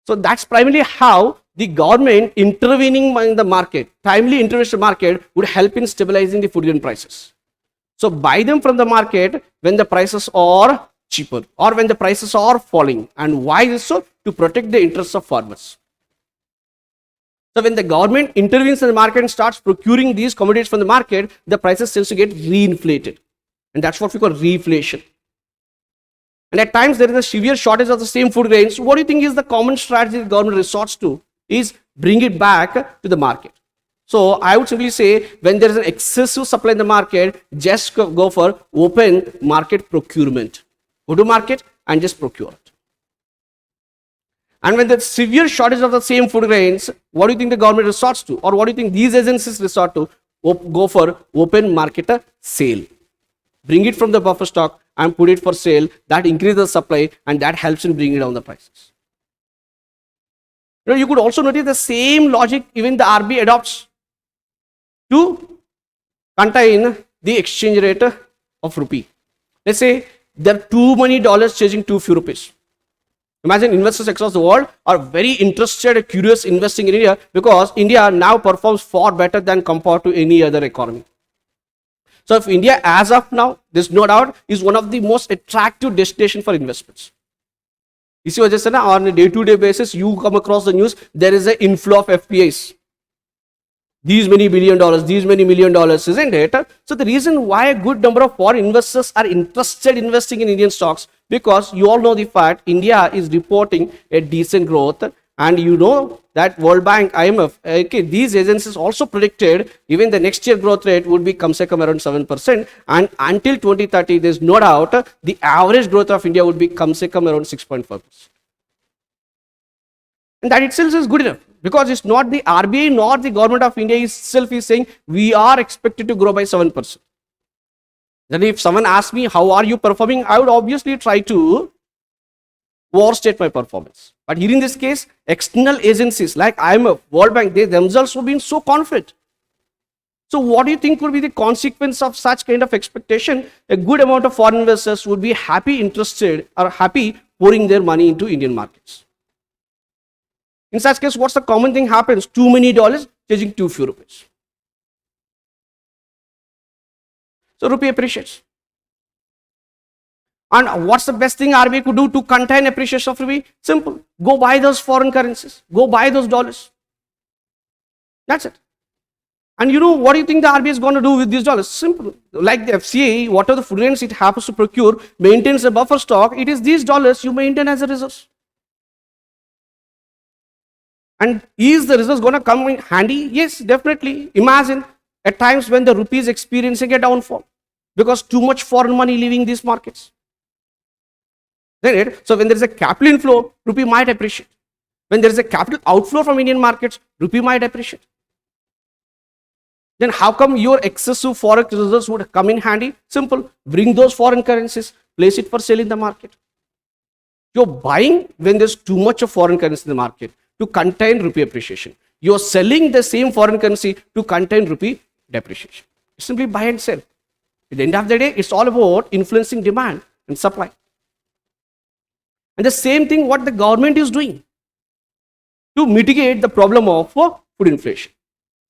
So that's primarily how the government intervening in the market, timely intervention in the market, would help in stabilizing the food grain prices. So buy them from the market when the prices are cheaper or when the prices are falling. And why is so? To protect the interests of farmers. So when the government intervenes in the market and starts procuring these commodities from the market, the prices tends to get reinflated. And that's what we call reflation. and at times there is a severe shortage of the same food grains, what do you think is the common strategy the government resorts to? Is bring it back to the market. So I would simply say, when there is an excessive supply in the market, just go for open market procurement. Go to market and just procure it. And when there's severe shortage of the same food grains, what do you think the government resorts to? Or what do you think these agencies resort to? Go for open market sale. Bring it from the buffer stock and put it for sale. That increases the supply and that helps in bringing down the prices. You could also notice the same logic even the RBI adopts to contain the exchange rate of rupee. Let's say there are too many dollars chasing too few rupees. Imagine investors across the world are very interested, curious investing in India because India now performs far better than compared to any other economy. So if India as of now, there's no doubt, is one of the most attractive destinations for investments. इसी वजह से ना on a day-to-day basis you come across the news, there is an inflow of FPIs. These many $billion, these many $1 million, isn't it? So the reason why a good number of foreign investors are interested in investing in Indian stocks, because you all know the fact India is reporting a decent growth, and you know that World Bank, IMF, okay, these agencies also predicted even the next year growth rate would be come around 7%, and until 2030 there's no doubt the average growth of India would be come around 6.5%. And that itself is good enough, because it's not the RBI nor the government of India itself is saying we are expected to grow by 7%. Then if someone asks me how are you performing, I would obviously try to overstate my performance. But here in this case, external agencies like IMF, World Bank, they themselves have been so confident. So what do you think would be the consequence of such kind of expectation? A good amount of foreign investors would be happy, interested, or happy pouring their money into Indian markets. In such case, what's the common thing happens? Too many dollars chasing too few rupees. So rupee appreciates. And what's the best thing RBI could do to contain appreciation of rupee? Simple. Go buy those foreign currencies. Go buy those dollars. That's it. And you know what do you think the RBI is going to do with these dollars? Simple. Like the FCA, whatever the food grains it happens to procure, maintains a buffer stock. It is these dollars you maintain as a reserve. And is the reserves going to come in handy? Yes, definitely. Imagine at times when the rupee is experiencing a downfall because too much foreign money leaving these markets. So when there is a capital inflow, rupee might appreciate. When there is a capital outflow from Indian markets, rupee might appreciate. Then how come your excessive forex reserves would come in handy? Simple. Bring those foreign currencies, place it for sale in the market. You're buying when there's too much of foreign currency in the market to contain rupee appreciation. You're selling the same foreign currency to contain rupee depreciation. It's simply buy and sell. At the end of the day, it's all about influencing demand and supply. And the same thing what the government is doing to mitigate the problem of food inflation.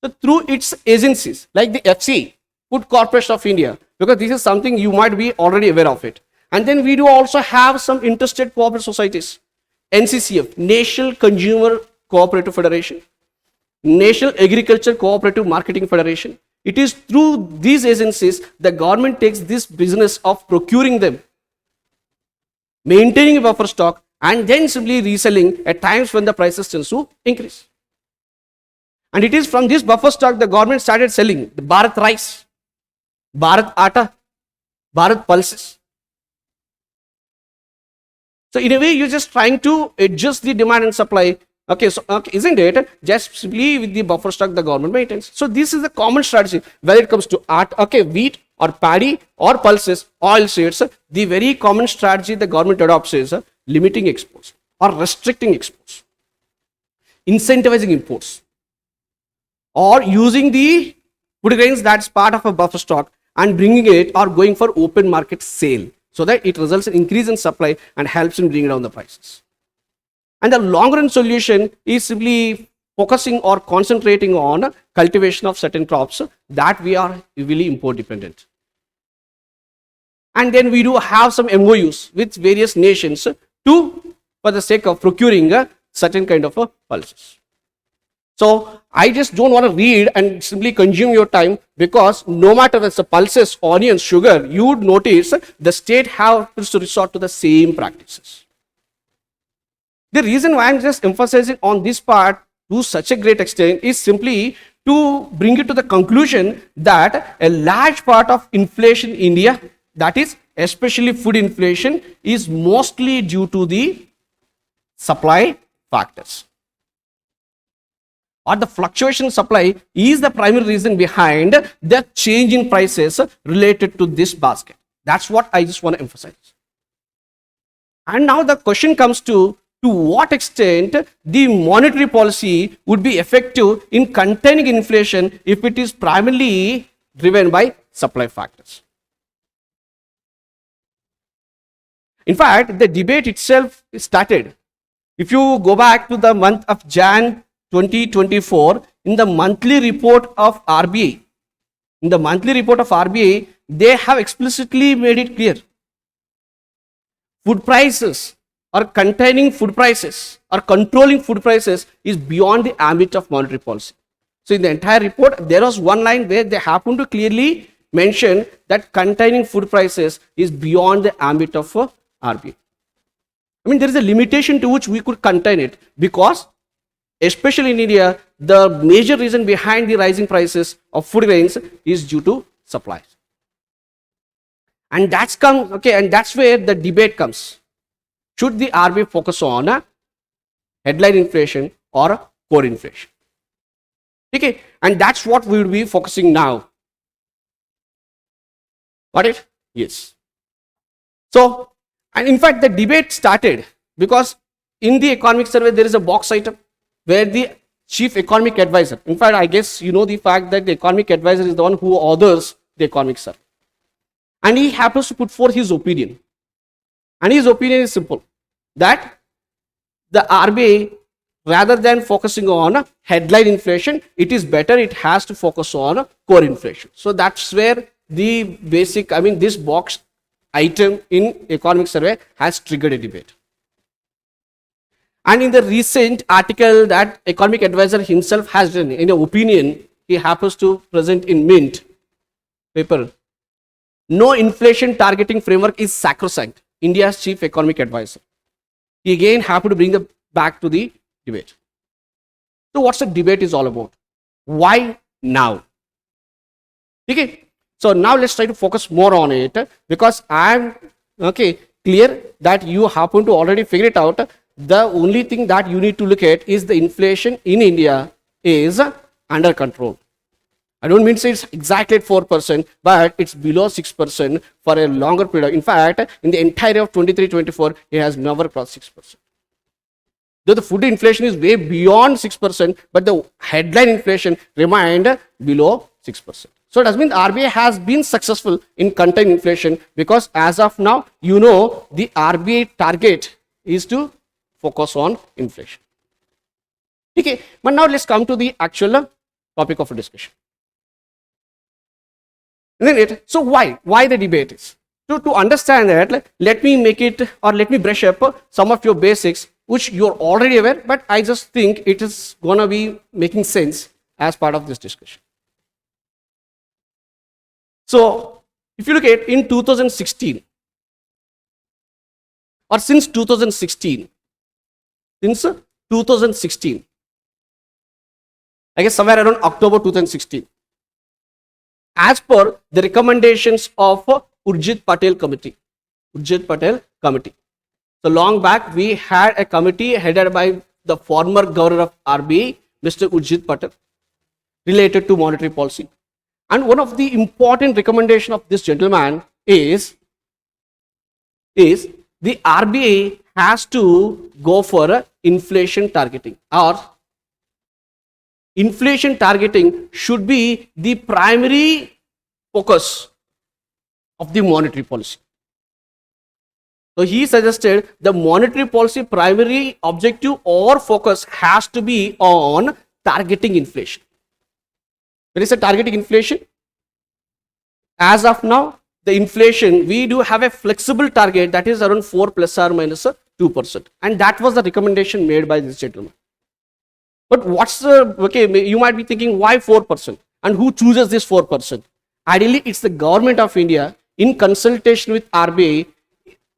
So through its agencies like the FCA, Food Corporation of India, because this is something you might be already aware of it. And then we do also have some interstate cooperative societies. NCCF, National Consumer Cooperative Federation, National Agriculture Cooperative Marketing Federation. It is through these agencies the government takes this business of procuring them, maintaining a buffer stock, and then simply reselling at times when the prices tend to increase. And it is from this buffer stock the government started selling the Bharat rice, Bharat atta, Bharat pulses. So in a way, you're just trying to adjust the demand and supply. Okay, so isn't it? Just simply with the buffer stock the government maintains. So this is the common strategy whether it comes to wheat or paddy or pulses, oil seeds. The very common strategy the government adopts is limiting exports or restricting exports, incentivizing imports, or using the food grains that's part of a buffer stock and bringing it or going for open market sale, so that it results in increase in supply and helps in bringing down the prices. And the long run solution is simply focusing or concentrating on cultivation of certain crops that we are heavily import dependent. And then we do have some MOUs with various nations for the sake of procuring certain kind of pulses. So I just don't want to read and simply consume your time, because no matter it's the pulses, onions, sugar, you would notice the state has to resort to the same practices. The reason why I'm just emphasizing on this part to such a great extent is simply to bring you to the conclusion that a large part of inflation in India, that is especially food inflation, is mostly due to the supply factors, or the fluctuation in supply is the primary reason behind the change in prices related to this basket. That's what I just want to emphasize. And now the question comes to what extent the monetary policy would be effective in containing inflation if it is primarily driven by supply factors. In fact, the debate itself started. If you go back to the month of Jan 2024, in the monthly report of RBI, they have explicitly made it clear. Food prices or containing food prices or controlling food prices is beyond the ambit of monetary policy. So in the entire report, there was one line where they happen to clearly mention that containing food prices is beyond the ambit of RBI. I mean, there is a limitation to which we could contain it, because especially in India, the major reason behind the rising prices of food grains is due to supplies. And that's where the debate comes. Should the RBI focus on headline inflation or core inflation? Okay, and that's what we will be focusing now. Got it? Yes. So, and in fact, the debate started because in the economic survey, there is a box item where the chief economic advisor, in fact, I guess you know the fact that the economic advisor is the one who authors the economic survey. And he happens to put forth his opinion. And his opinion is simple, that the RBI, rather than focusing on headline inflation, it is better it has to focus on core inflation. So that's where the basic, this box item in economic survey has triggered a debate. And in the recent article that economic advisor himself has written, in an opinion he happens to present in Mint paper, no inflation targeting framework is sacrosanct, India's chief economic advisor. He again happened to bring the back to the debate. So what's the debate is all about? Why now? Okay, so now let's try to focus more on it, because I'm clear that you happen to already figure it out. The only thing that you need to look at is the inflation in India is under control. I don't mean to say it's exactly at 4%, but it's below 6% for a longer period. In fact, in the entire of 23-24, it has never crossed 6%. Though the food inflation is way beyond 6%, but the headline inflation remained below 6%. So it does mean the RBI has been successful in containing inflation, because as of now, you know, the RBI target is to focus on inflation. Okay, but now let's come to the actual topic of discussion. So why the debate is? To understand that, let me brush up some of your basics which you're already aware, but I just think it is gonna be making sense as part of this discussion. So if you look at in 2016, or since 2016, I guess somewhere around October 2016, as per the recommendations of Urjit Patel committee. So long back, we had a committee headed by the former governor of RBI, Mr. Urjit Patel, related to monetary policy. And one of the important recommendation of this gentleman is the RBI has to go for inflation targeting, or inflation targeting should be the primary focus of the monetary policy. So he suggested the monetary policy primary objective or focus has to be on targeting inflation. When I say targeting inflation, as of now, the inflation, we do have a flexible target that is around 4 plus or minus 2%. And that was the recommendation made by this gentleman. But what's the, okay, you might be thinking, why 4%? And who chooses this 4%? Ideally, it's the government of India in consultation with RBI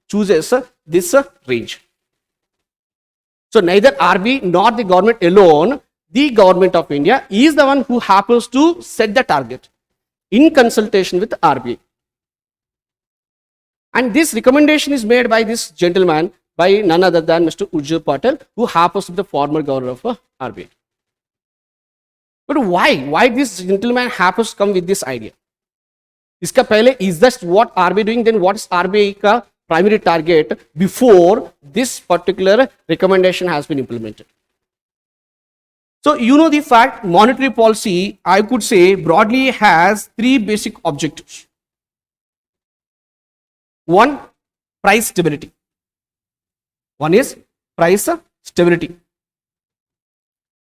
chooses this range. So neither RBI nor the government alone, the government of India is the one who happens to set the target in consultation with RBI. And this recommendation is made by this gentleman, by none other than Mr. Ujjwal Patel, who happens to be the former governor of RBI. But why? Why this gentleman happens to come with this idea? Iska pehle, is that what RBI doing? Then what is RBI ka primary target before this particular recommendation has been implemented? So you know the fact, monetary policy, I could say broadly has three basic objectives. One, price stability. One is price stability.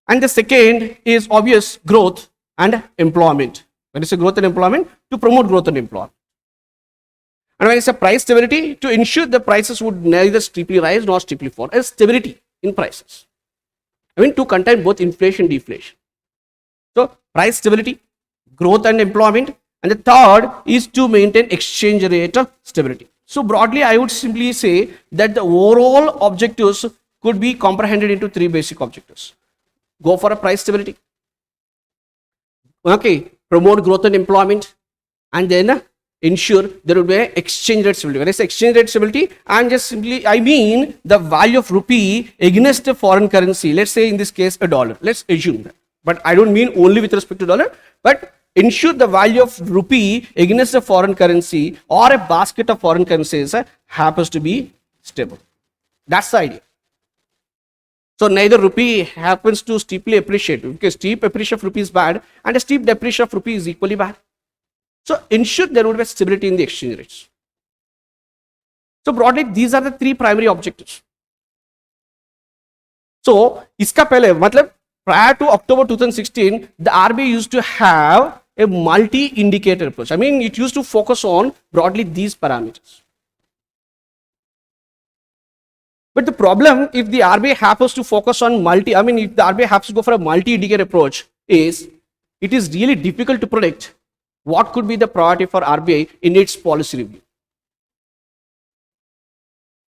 And the second is obvious, growth and employment. When you say growth and employment, to promote growth and employment. And when you say price stability, to ensure the prices would neither steeply rise nor steeply fall, as stability in prices. I mean, to contain both inflation and deflation. So price stability, growth and employment. And the third is to maintain exchange rate stability. So broadly, I would simply say that the overall objectives could be comprehended into three basic objectives. Go for a price stability. Okay, promote growth and employment, and then ensure there will be an exchange rate stability. When I say exchange rate stability, I mean the value of rupee against a foreign currency. Let's say in this case a dollar. Let's assume that. But I don't mean only with respect to dollar, but ensure the value of rupee against a foreign currency or a basket of foreign currencies happens to be stable. That's the idea. So neither rupee happens to steeply appreciate, because steep appreciation of rupee is bad and a steep depreciation of rupee is equally bad. So ensure there would be stability in the exchange rates. So broadly, these are the three primary objectives. So iska pehle, matlab, prior to October 2016, the RBI used to have a multi-indicator approach. I mean, it used to focus on broadly these parameters. But the problem, if the RBI happens to focus on if the RBI happens to go for a multi-indicator approach, is it is really difficult to predict what could be the priority for RBI in its policy review.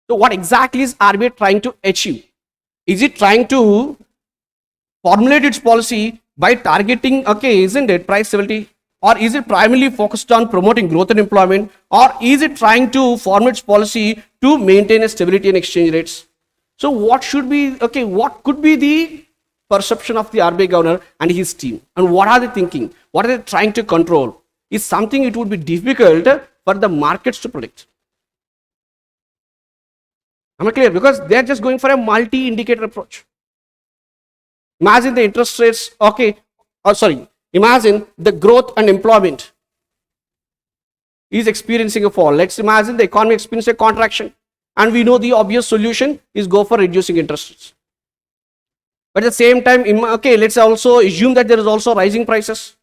So what exactly is RBI trying to achieve? Is it trying to formulate its policy by targeting, isn't it, price stability? Or is it primarily focused on promoting growth and employment? Or is it trying to form its policy to maintain a stability in exchange rates? So what should be, what could be the perception of the RBI governor and his team? And what are they thinking? What are they trying to control? Is something it would be difficult for the markets to predict. Am I clear? Because they are just going for a multi-indicator approach. Imagine the interest rates, imagine the growth and employment is experiencing a fall. Let's imagine the economy experiencing a contraction, and we know the obvious solution is go for reducing interest rates. But at the same time, let's also assume that there is also rising prices.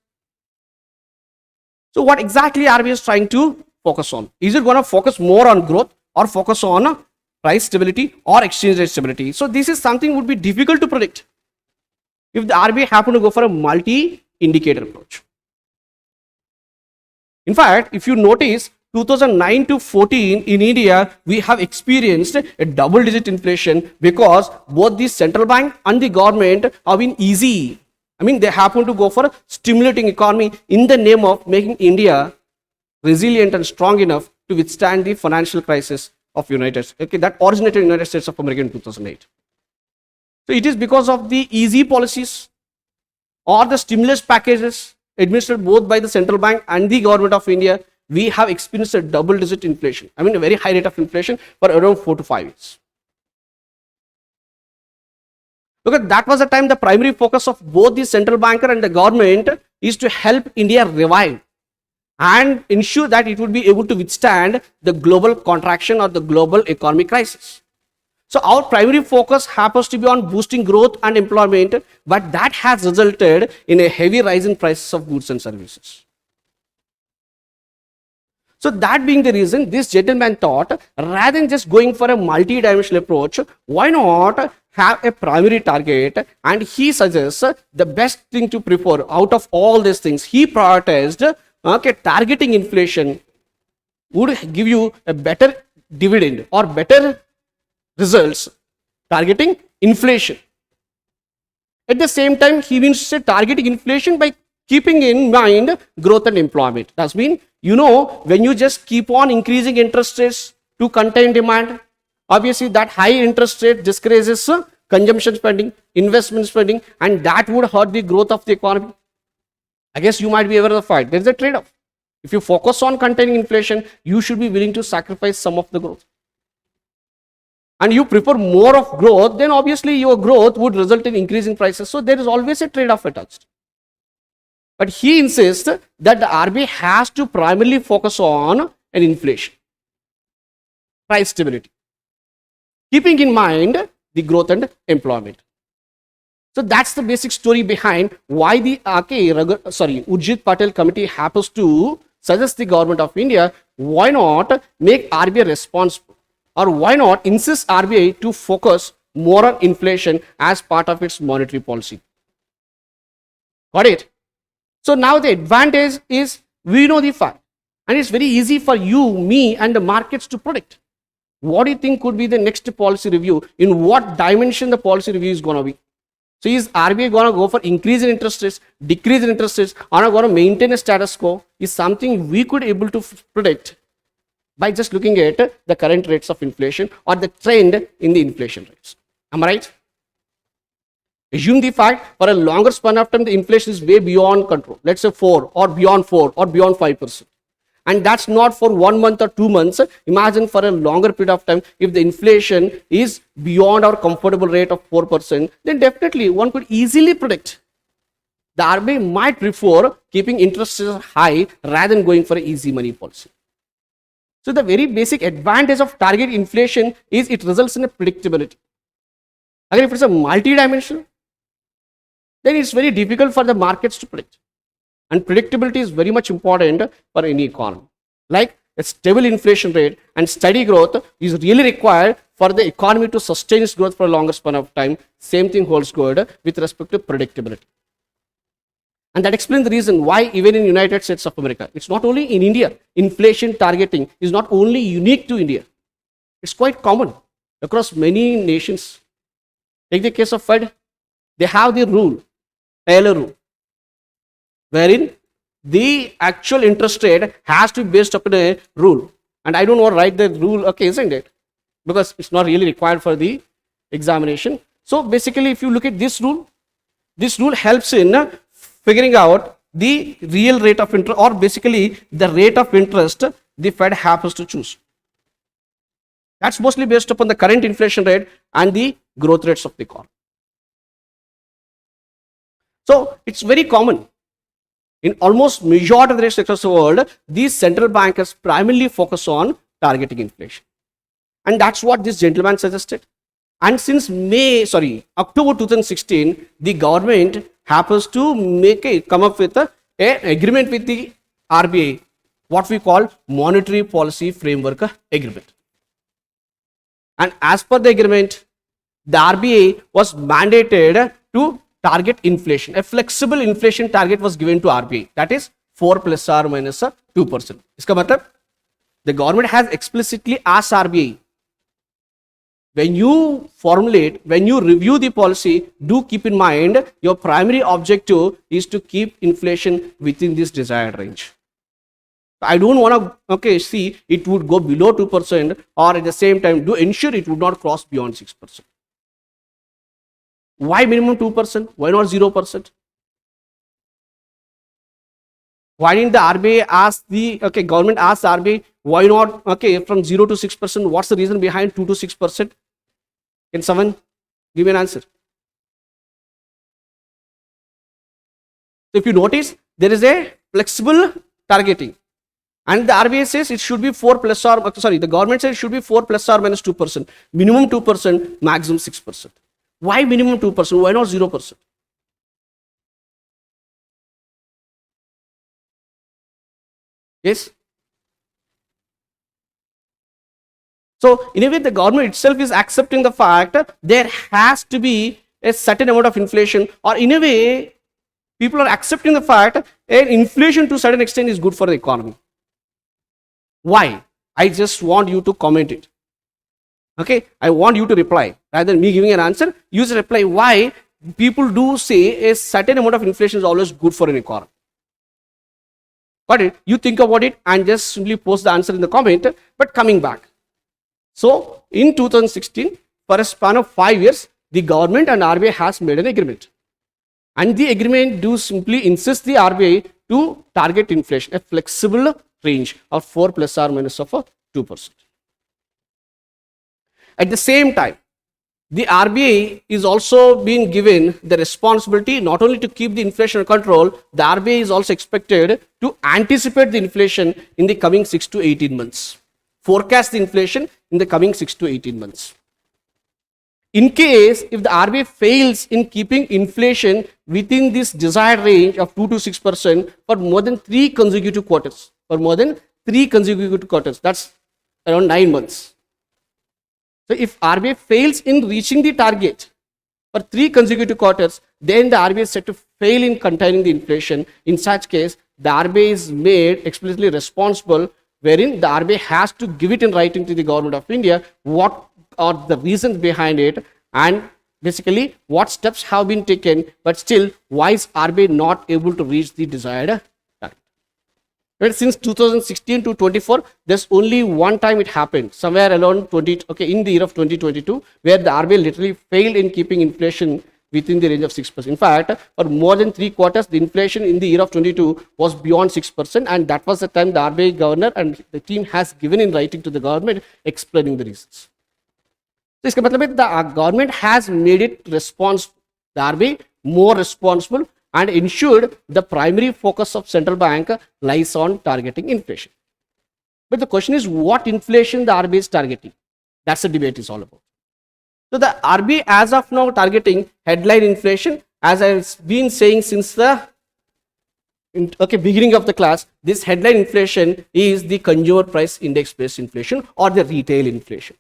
So what exactly RBI is trying to focus on? Is it going to focus more on growth or focus on price stability or exchange rate stability? So this is something would be difficult to predict if the RBI happen to go for a multi-indicator approach. In fact, if you notice, 2009 to 14 in India, we have experienced a double-digit inflation because both the central bank and the government have been easy. I mean, they happen to go for stimulating economy in the name of making India resilient and strong enough to withstand the financial crisis of United States. That originated in United States of America in 2008. So it is because of the easy policies or the stimulus packages administered both by the central bank and the government of India, we have experienced a double-digit inflation. I mean, a very high rate of inflation for around 4 to 5 years. Because that was the time the primary focus of both the central banker and the government is to help India revive and ensure that it would be able to withstand the global contraction or the global economic crisis. So our primary focus happens to be on boosting growth and employment, but that has resulted in a heavy rise in prices of goods and services. So that being the reason, this gentleman thought, rather than just going for a multi-dimensional approach, why not have a primary target, and he suggests the best thing to prefer out of all these things. He prioritized, okay, targeting inflation would give you a better dividend or better results, targeting inflation. At the same time, he means targeting inflation by keeping in mind growth and employment. That means, when you just keep on increasing interest rates to contain demand, obviously that high interest rate discourages consumption spending, investment spending, and that would hurt the growth of the economy. I guess you might be aware of the fact. There is a trade-off. If you focus on containing inflation, you should be willing to sacrifice some of the growth. And you prefer more of growth, then obviously your growth would result in increasing prices. So there is always a trade-off attached. But he insists that the RBI has to primarily focus on an inflation, price stability, keeping in mind the growth and employment. So that's the basic story behind why the Urjit Patel committee happens to suggest the government of India, why not make RBI responsible, or why not insist RBI to focus more on inflation as part of its monetary policy. Got it? So now the advantage is we know the fact, and it's very easy for you, me, and the markets to predict. What do you think could be the next policy review? In what dimension the policy review is going to be? So is RBI going to go for increase in interest rates, decrease in interest rates, or going to maintain a status quo? Is something we could able to predict by just looking at the current rates of inflation or the trend in the inflation rates. Am I right? Assume the fact for a longer span of time the inflation is way beyond control. Let's say 4 or beyond 4 or beyond 5%. And that's not for 1 month or 2 months. Imagine for a longer period of time, if the inflation is beyond our comfortable rate of 4%, then definitely one could easily predict the RBI might prefer keeping interest rates high rather than going for an easy money policy. So the very basic advantage of target inflation is it results in a predictability. Again, if it's a multi-dimensional, then it's very difficult for the markets to predict. And predictability is very much important for any economy. Like a stable inflation rate and steady growth is really required for the economy to sustain its growth for a longer span of time. Same thing holds good with respect to predictability. And that explains the reason why even in United States of America, it's not only in India, inflation targeting is not only unique to India. It's quite common across many nations. Take the case of Fed, they have the rule, Taylor rule, wherein the actual interest rate has to be based upon a rule. And I don't want to write the rule, okay, isn't it? Because it's not really required for the examination. So basically, if you look at this rule helps in figuring out the real rate of interest, or basically the rate of interest the Fed happens to choose. That's mostly based upon the current inflation rate and the growth rates of the economy. So it's very common. In almost majority of the rates across the world, these central bankers primarily focus on targeting inflation. And that's what this gentleman suggested. And since October 2016, the government happens to come up with an agreement with the RBI, what we call Monetary Policy Framework Agreement. And as per the agreement, the RBI was mandated to target inflation. A flexible inflation target was given to RBI, that is 4 plus or minus 2%. Iska matlab, the government has explicitly asked RBI, when you review the policy, do keep in mind your primary objective is to keep inflation within this desired range. I don't want to see it would go below 2%, or at the same time do ensure it would not cross beyond 6%. Why minimum 2%? Why not 0%? Why didn't the RBI ask government asked RBI, why not, from 0 to 6%? What's the reason behind 2 to 6%? Can someone give me an answer? So if you notice, there is a flexible targeting. And the RBI says it should be 4 plus or, the government says it should be 4 plus or minus 2%. Minimum 2%, maximum 6%. Why minimum 2%? Why not 0%? Yes? So in a way, the government itself is accepting the fact there has to be a certain amount of inflation, or in a way, people are accepting the fact inflation to a certain extent is good for the economy. Why? I just want you to comment it. Okay, I want you to reply. Rather than me giving an answer, you just reply why people do say a certain amount of inflation is always good for an economy. Got it? You think about it and just simply post the answer in the comment. But coming back. So in 2016, for a span of 5 years, the government and RBI has made an agreement. And the agreement do simply insist the RBI to target inflation, a flexible range of 4 plus or minus of 2%. At the same time, the RBI is also being given the responsibility not only to keep the inflation under control, the RBI is also expected to anticipate the inflation in the coming 6 to 18 months. Forecast the inflation in the coming 6 to 18 months. In case if the RBI fails in keeping inflation within this desired range of 2 to 6% for more than 3 consecutive quarters, that's around 9 months. So if RBI fails in reaching the target for 3 consecutive quarters, then the RBI is said to fail in containing the inflation. In such case, the RBI is made explicitly responsible, wherein the RBI has to give it in writing to the government of India what are the reasons behind it, and basically what steps have been taken, but still why is RBI not able to reach the desired target. But since 2016 to 24, there's only one time it happened, somewhere around in the year of 2022, where the RBI literally failed in keeping inflation within the range of 6%. In fact, for more than 3 quarters, the inflation in the year of 22 was beyond 6%, and that was the time the RBI governor and the team has given in writing to the government explaining the reasons. So इसका मतलब है the government has made it responsible, the RBI more responsible, and ensured the primary focus of central bank lies on targeting inflation. But the question is what inflation the RBI is targeting. That's the debate is all about. So the RBI as of now targeting headline inflation, as I've been saying since the beginning of the class, this headline inflation is the consumer price index based inflation or the retail inflation.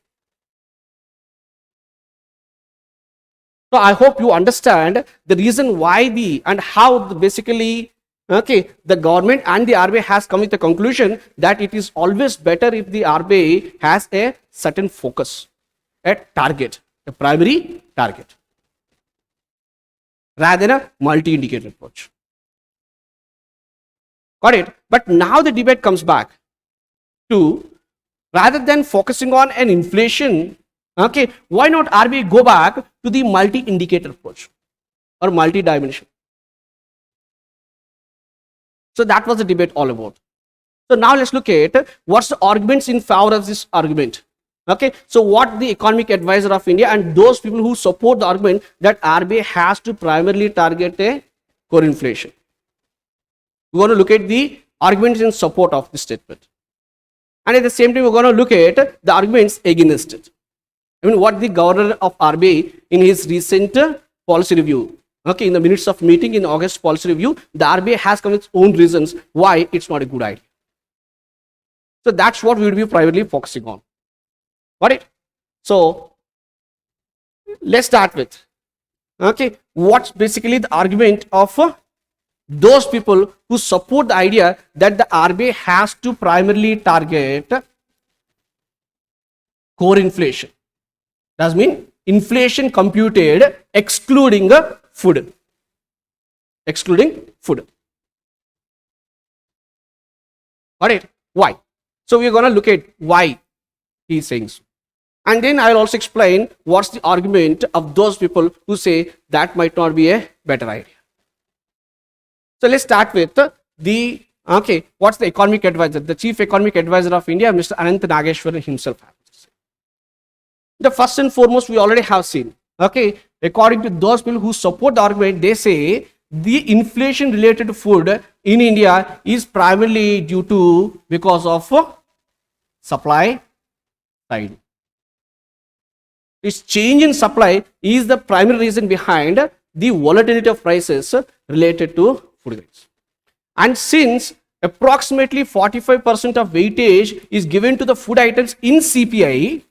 So I hope you understand the reason why and how basically the government and the RBI has come with the conclusion that it is always better if the RBI has a certain focus, a target, a primary target, rather than a multi-indicator approach. Got it? But now the debate comes back to, rather than focusing on an inflation, why not RBI go back to the multi-indicator approach or multi-dimension? So that was the debate all about. So now let's look at what's the arguments in favor of this argument. So what the economic advisor of India and those people who support the argument that RBI has to primarily target a core inflation. We want to look at the arguments in support of this statement. And at the same time, we're going to look at the arguments against it. What the governor of RBI in his recent policy review, in the minutes of meeting in August policy review, the RBI has come with its own reasons why it's not a good idea. So that's what we will be primarily focusing on. Got it? So let's start with, what's basically the argument of those people who support the idea that the RBI has to primarily target core inflation. Does mean inflation computed excluding food. Got it? Why? So we're going to look at why he's saying so. And then I'll also explain what's the argument of those people who say that might not be a better idea. So let's start with what's the economic advisor, the chief economic advisor of India, Mr. Anant Nageshwaran himself has to say. The first and foremost, we already have seen, according to those people who support the argument, they say the inflation related to food in India is primarily because of supply side. This change in supply is the primary reason behind the volatility of prices related to food grains. And since approximately 45% of weightage is given to the food items in CPI,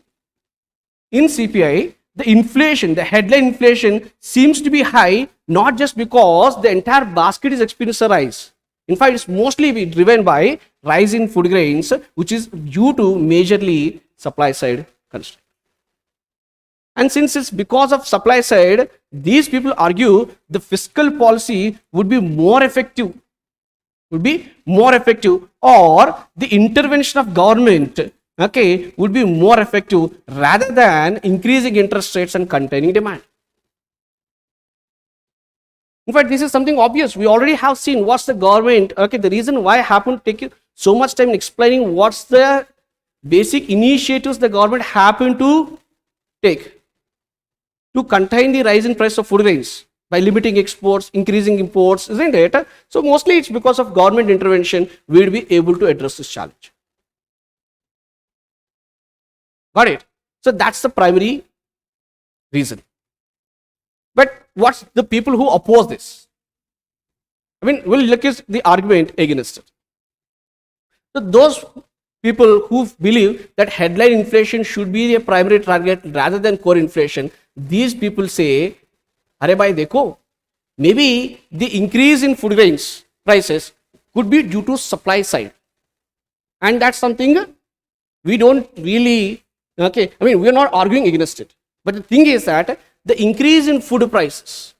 in CPI, the inflation, the headline inflation seems to be high, not just because the entire basket is experiencing a rise. In fact, it's mostly be driven by rise in food grains, which is due to majorly supply side constraint. And since it's because of supply side, these people argue the fiscal policy would be more effective, or the intervention of government, okay, would be more effective rather than increasing interest rates and containing demand. In fact, this is something obvious. We already have seen what's the government, okay, the reason why I happen to take so much time explaining what's the basic initiatives the government happened to take to contain the rise in price of food grains by limiting exports, increasing imports, isn't it? So mostly it's because of government intervention we'll be able to address this challenge. Got it? So that's the primary reason. But what's the people who oppose this? I mean, we'll look at the argument against it. So those people who believe that headline inflation should be a primary target rather than core inflation, these people say, "Arey bhai, dekho, maybe the increase in food grains prices could be due to supply side, and that's something we don't really, okay, I mean, we're not arguing against it. But the thing is that the increase in food prices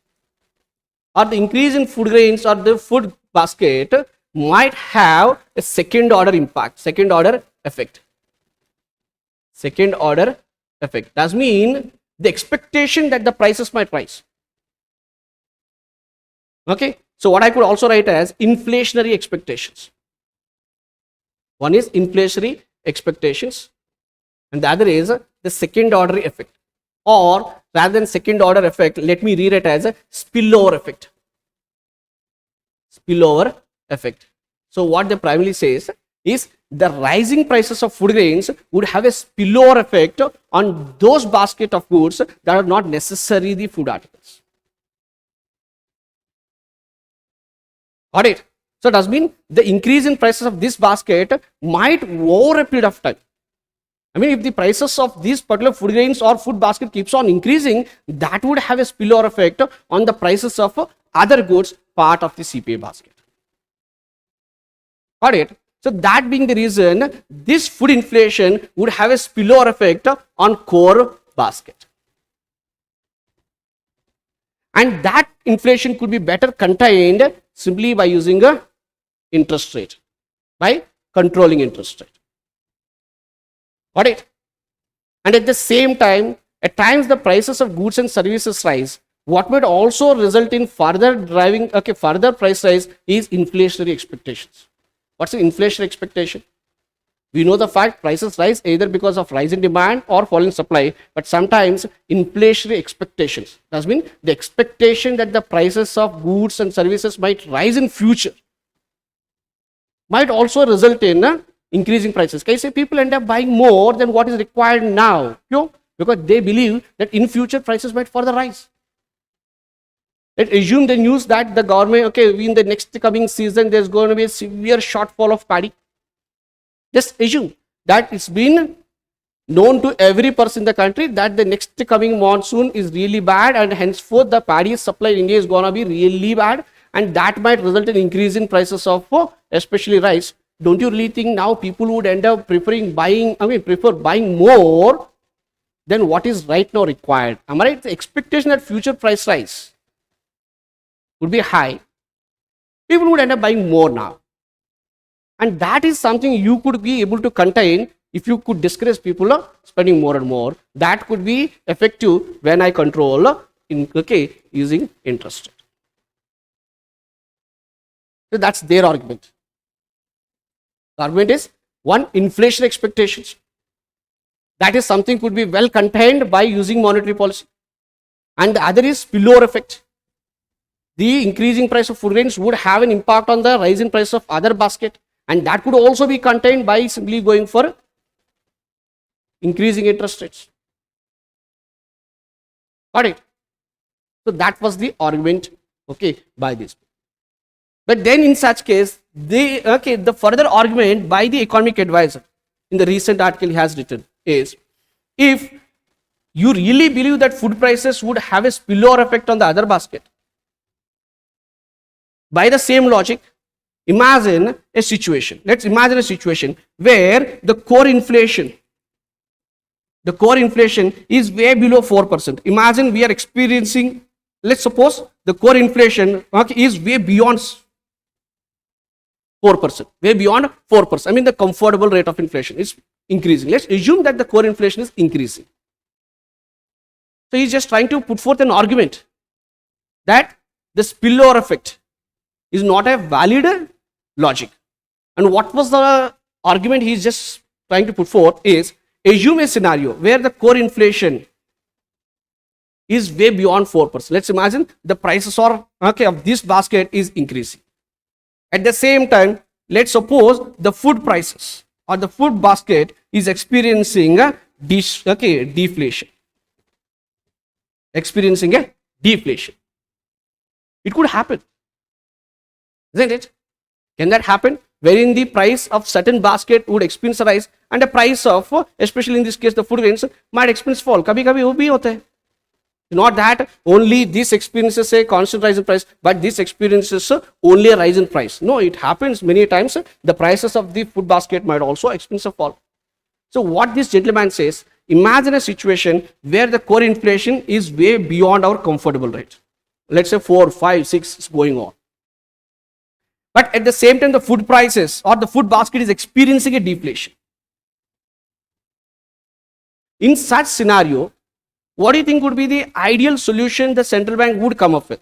or the increase in food grains or the food basket might have a second order impact, second order effect. Second order effect does mean the expectation that the prices might rise. Okay, so what I could also write as inflationary expectations. One is inflationary expectations and the other is the second order effect, or rather than second order effect, let me read it as a spillover effect. Spillover effect. So what they primarily says is the rising prices of food grains would have a spillover effect on those basket of goods that are not necessarily the food articles. Got it? So it does mean the increase in prices of this basket might over a period of time. I mean, if the prices of these particular food grains or food basket keeps on increasing, that would have a spillover effect on the prices of other goods part of the CPI basket. Got it? So that being the reason, this food inflation would have a spillover effect on core basket. And that inflation could be better contained simply by using a interest rate, by controlling interest rate. Got it? And at the same time, at times the prices of goods and services rise. What might also result in further driving, okay, further price rise is inflationary expectations. What's the inflation expectation? We know the fact prices rise either because of rise in demand or fall in supply, but sometimes inflationary expectations does mean the expectation that the prices of goods and services might rise in future might also result in increasing prices. Can you say people end up buying more than what is required now? Because they believe that in future prices might further rise. Let's assume the news that the government, okay, in the next coming season, there's going to be a severe shortfall of paddy. Just assume that it's been known to every person in the country that the next coming monsoon is really bad and henceforth the paddy supply in India is going to be really bad, and that might result in increase in prices of especially rice. Don't you really think now people would end up prefer buying more than what is right now required? Am I right? The expectation that future price rise would be high. People would end up buying more now. And that is something you could be able to contain if you could discourage people spending more and more. That could be effective when I control using interest rate. So that's their argument. The argument is one, inflation expectations. That is something could be well contained by using monetary policy. And the other is spillover effect. The increasing price of food grains would have an impact on the rise in price of other basket, and that could also be contained by simply going for increasing interest rates. Got it? So that was the argument, by this. But then in such case, the further argument by the economic advisor in the recent article he has written is, if you really believe that food prices would have a spillover effect on the other basket? By the same logic, imagine a situation. Let's imagine a situation where the core inflation is way below 4%. Imagine we are experiencing, let's suppose the core inflation is way beyond 4%, way beyond 4%. I mean, the comfortable rate of inflation is increasing. Let's assume that the core inflation is increasing. So he's just trying to put forth an argument that the spillover effect is not a valid logic. And what was the argument he's just trying to put forth is, assume a scenario where the core inflation is way beyond 4%. Let's imagine the prices of this basket is increasing. At the same time, let's suppose the food prices or the food basket is experiencing a deflation. Experiencing a deflation. It could happen, isn't it? Can that happen? Wherein the price of certain basket would experience a rise and the price of, especially in this case, the food grains might experience fall. Kabhi kabhi wo bhi hote hai. Not that only this experiences a constant rise in price, but this experiences only a rise in price. No, it happens many times. The prices of the food basket might also experience a fall. So what this gentleman says, imagine a situation where the core inflation is way beyond our comfortable rate. Let's say 4, 5, 6 is going on. But at the same time, the food prices or the food basket is experiencing a deflation. In such scenario, what do you think would be the ideal solution the central bank would come up with?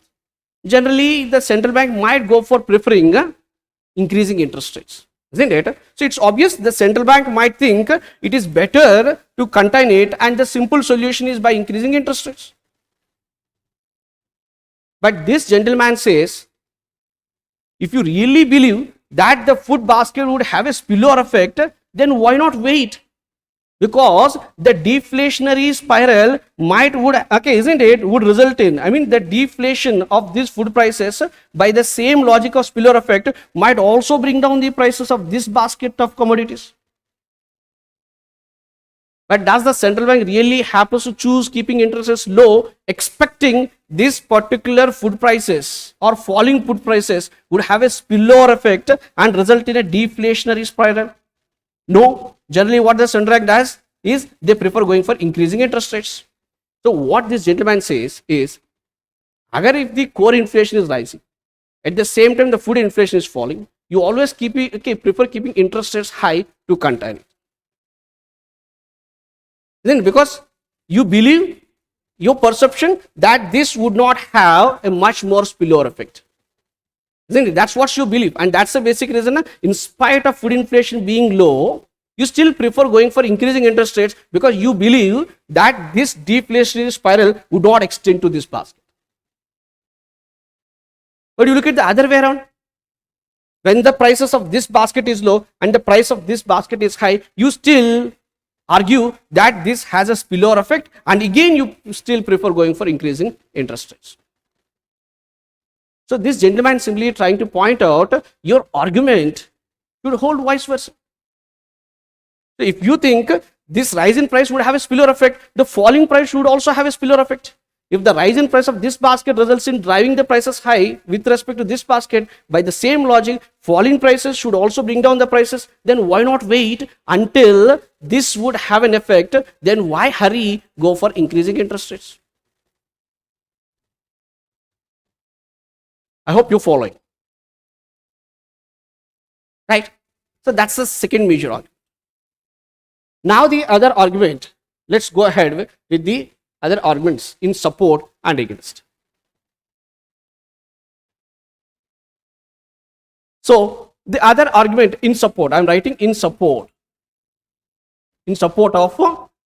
Generally, the central bank might go for preferring increasing interest rates, isn't it? So it's obvious the central bank might think it is better to contain it, and the simple solution is by increasing interest rates. But this gentleman says, if you really believe that the food basket would have a spillover effect, then why not wait? Because the deflationary spiral would result in, the deflation of these food prices by the same logic of spillover effect might also bring down the prices of this basket of commodities. But does the central bank really happen to choose keeping interest rates low, expecting this particular food prices or falling food prices would have a spillover effect and result in a deflationary spiral? No. Generally, what the central bank does is they prefer going for increasing interest rates. So what this gentleman says is, if the core inflation is rising, at the same time the food inflation is falling, you always prefer keeping interest rates high to contain it. Then because you believe, your perception that this would not have a much more spillover effect. Isn't it? That's what you believe, and that's the basic reason. In spite of food inflation being low, you still prefer going for increasing interest rates because you believe that this deflationary spiral would not extend to this basket. But you look at the other way around. When the prices of this basket is low and the price of this basket is high, you still argue that this has a spillover effect, and again you still prefer going for increasing interest rates. So this gentleman simply trying to point out your argument should hold vice versa. So if you think this rise in price would have a spillover effect, the falling price should also have a spillover effect. If the rise in price of this basket results in driving the prices high with respect to this basket, by the same logic, falling prices should also bring down the prices. Then why not wait until this would have an effect? Then why hurry, go for increasing interest rates? I hope you're following. Right? So that's the second major argument. Now the other argument, let's go ahead with the other arguments in support and against. So the other argument in support, I am writing in support of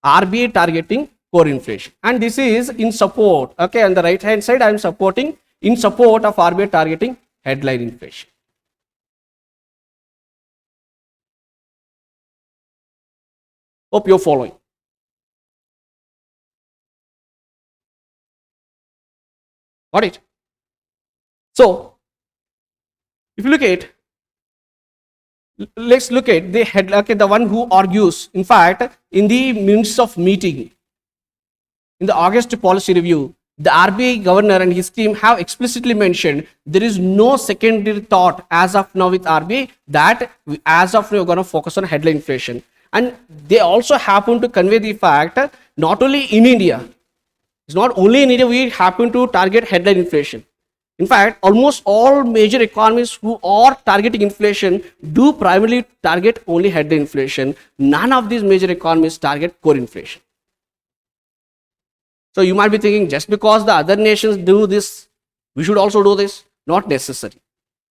RBI targeting core inflation, and this is in support. Okay, on the right hand side I am supporting in support of RBI targeting headline inflation. Hope you're following. Got it? So, if you look at, let's look at the head, the one who argues. In fact, in the minutes of meeting, in the August policy review, the RBI governor and his team have explicitly mentioned there is no secondary thought as of now with RBI that as of now we're going to focus on headline inflation. And they also happen to convey the fact not only in India, it's not only in India we happen to target headline inflation. In fact, almost all major economies who are targeting inflation do primarily target only headline inflation. None of these major economies target core inflation. So you might be thinking just because the other nations do this, we should also do this. Not necessary.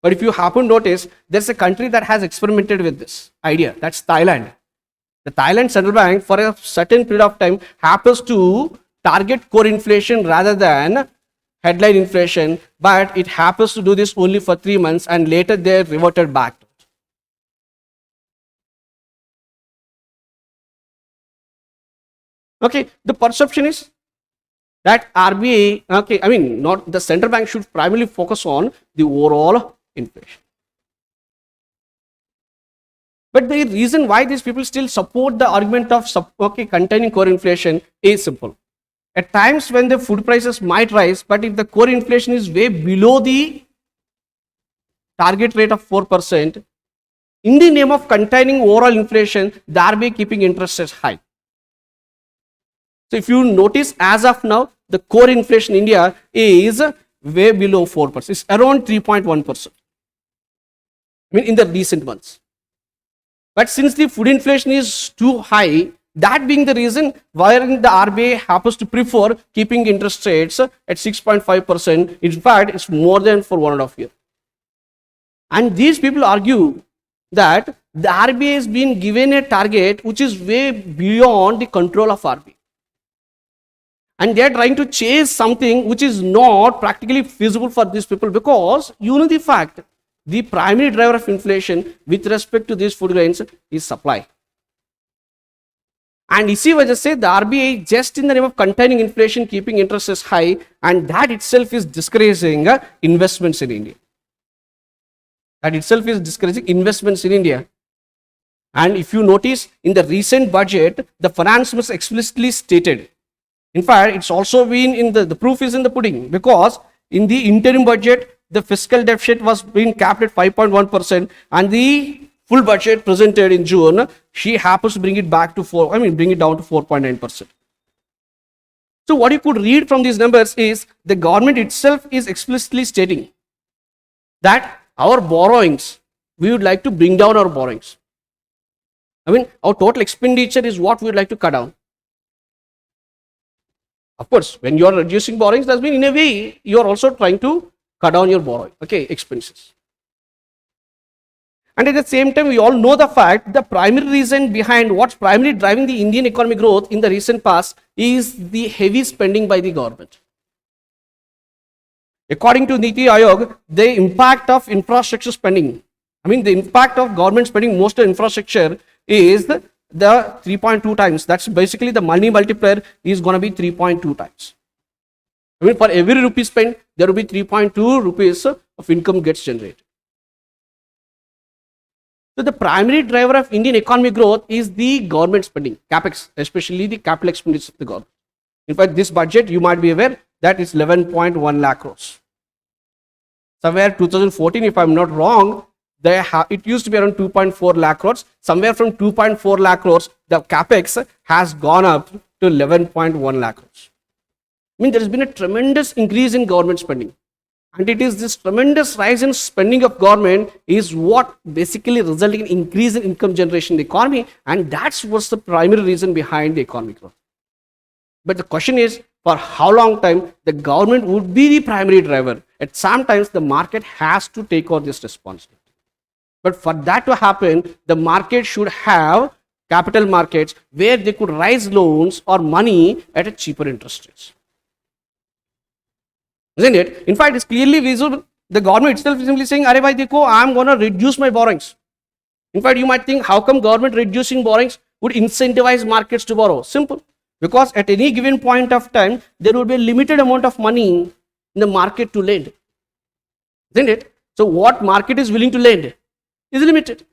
But if you happen to notice, there's a country that has experimented with this idea. That's Thailand. The Thailand Central Bank for a certain period of time happens to target core inflation rather than headline inflation, but it happens to do this only for 3 months and later they reverted back to it. Okay, the perception is that RBI, not the central bank should primarily focus on the overall inflation. But the reason why these people still support the argument of containing core inflation is simple. At times when the food prices might rise, but if the core inflation is way below the target rate of 4%, in the name of containing overall inflation, the RBI keeping interest rates high. So if you notice, as of now, the core inflation in India is way below 4%. It's around 3.1%. In the recent months. But since the food inflation is too high, that being the reason why the RBI happens to prefer keeping interest rates at 6.5%. In fact, it's more than for 1.5 years. And these people argue that the RBI has been given a target which is way beyond the control of RBI. And they are trying to chase something which is not practically feasible for these people, because you know the fact, the primary driver of inflation with respect to these food grains is supply. And इसी वजह से the RBI, just in the name of containing inflation, keeping interest rates high, and that itself is discouraging investments in India. That itself is discouraging investments in India. And if you notice, in the recent budget, the finance minister explicitly stated, in fact, it's also been in the proof is in the pudding, because in the interim budget, the fiscal deficit was being capped at 5.1%, and the full budget presented in June, she happens to bring it back to bring it down to 4.9%. So what you could read from these numbers is the government itself is explicitly stating that our borrowings, we would like to bring down our borrowings. Our total expenditure is what we would like to cut down. Of course, when you are reducing borrowings, that means in a way you are also trying to cut down your borrowing, expenses. And at the same time, we all know the fact, the primary reason behind what's primarily driving the Indian economic growth in the recent past is the heavy spending by the government. According to Niti Aayog, the impact of infrastructure spending, the impact of government spending most of infrastructure is the 3.2 times. That's basically the money multiplier is going to be 3.2 times. For every rupee spent, there will be 3.2 rupees of income gets generated. So the primary driver of Indian economic growth is the government spending, capex, especially the capital expenditure of the government. In fact, this budget, you might be aware that is 11.1 lakh crores. Somewhere 2014, if I'm not wrong, it used to be around 2.4 lakh crores. Somewhere from 2.4 lakh crores, the capex has gone up to 11.1 lakh crores. There has been a tremendous increase in government spending. And it is this tremendous rise in spending of government is what basically resulting in increase in income generation in the economy, and that's what's the primary reason behind the economic growth. But the question is, for how long time the government would be the primary driver? At some times the market has to take on this responsibility. But for that to happen, the market should have capital markets where they could raise loans or money at a cheaper interest rates. Isn't it? In fact, it's clearly visible. The government itself is simply saying, "Arey bhai, dekho, I'm going to reduce my borrowings." In fact, you might think, how come government reducing borrowings would incentivize markets to borrow? Simple. Because at any given point of time, there would be a limited amount of money in the market to lend. Isn't it? So what market is willing to lend is limited.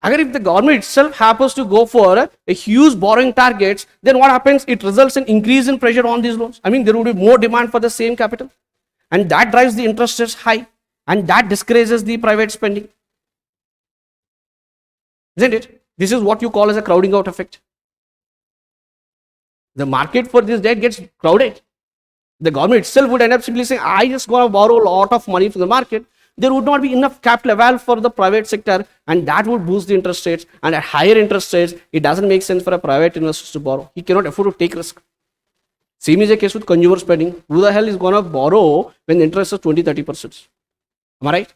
Agar if the government itself happens to go for a huge borrowing targets, then what happens? It results in increase in pressure on these loans. I mean, there would be more demand for the same capital, and that drives the interest rates high, and that discourages the private spending. Isn't it? This is what you call as a crowding out effect. The market for this debt gets crowded. The government itself would end up simply saying, I just going to borrow a lot of money from the market. There would not be enough capital available for the private sector, and that would boost the interest rates. And at higher interest rates, it doesn't make sense for a private investor to borrow. He cannot afford to take risk. Same is the case with consumer spending. Who the hell is going to borrow when the interest is 20-30%? Am I right?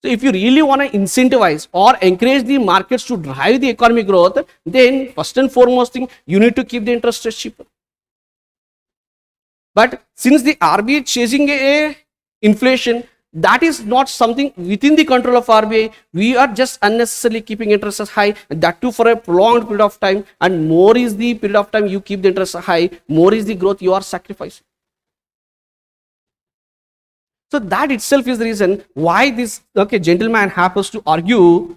So if you really want to incentivize or encourage the markets to drive the economic growth, then first and foremost thing, you need to keep the interest rates cheaper. But since the RBI is chasing a inflation, that is not something within the control of RBI. We are just unnecessarily keeping interest as high, and that too for a prolonged period of time. And more is the period of time you keep the interest high, more is the growth you are sacrificing. So that itself is the reason why this gentleman happens to argue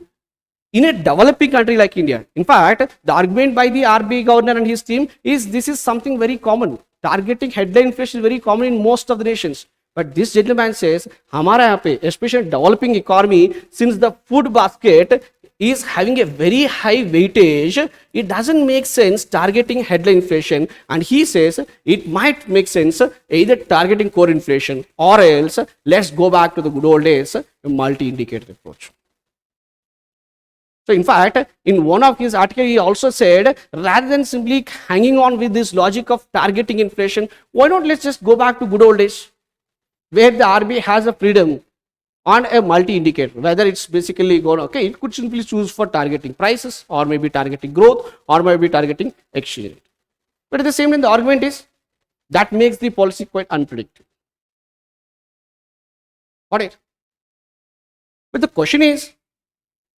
in a developing country like India. In fact, the argument by the RBI governor and his team is this is something very common. Targeting headline inflation is very common in most of the nations. But this gentleman says, हमारा यहाँ पे, especially developing economy, since the food basket is having a very high weightage, it doesn't make sense targeting headline inflation. And he says it might make sense either targeting core inflation or else let's go back to the good old days, a multi-indicator approach. So in fact, in one of his articles, he also said, rather than simply hanging on with this logic of targeting inflation, why not let's just go back to good old days, where the RBI has a freedom on a multi-indicator, whether it's basically going, okay, it could simply choose for targeting prices, or maybe targeting growth, or maybe targeting exchange rate. But at the same time, the argument is, that makes the policy quite unpredictable. Got it? But the question is,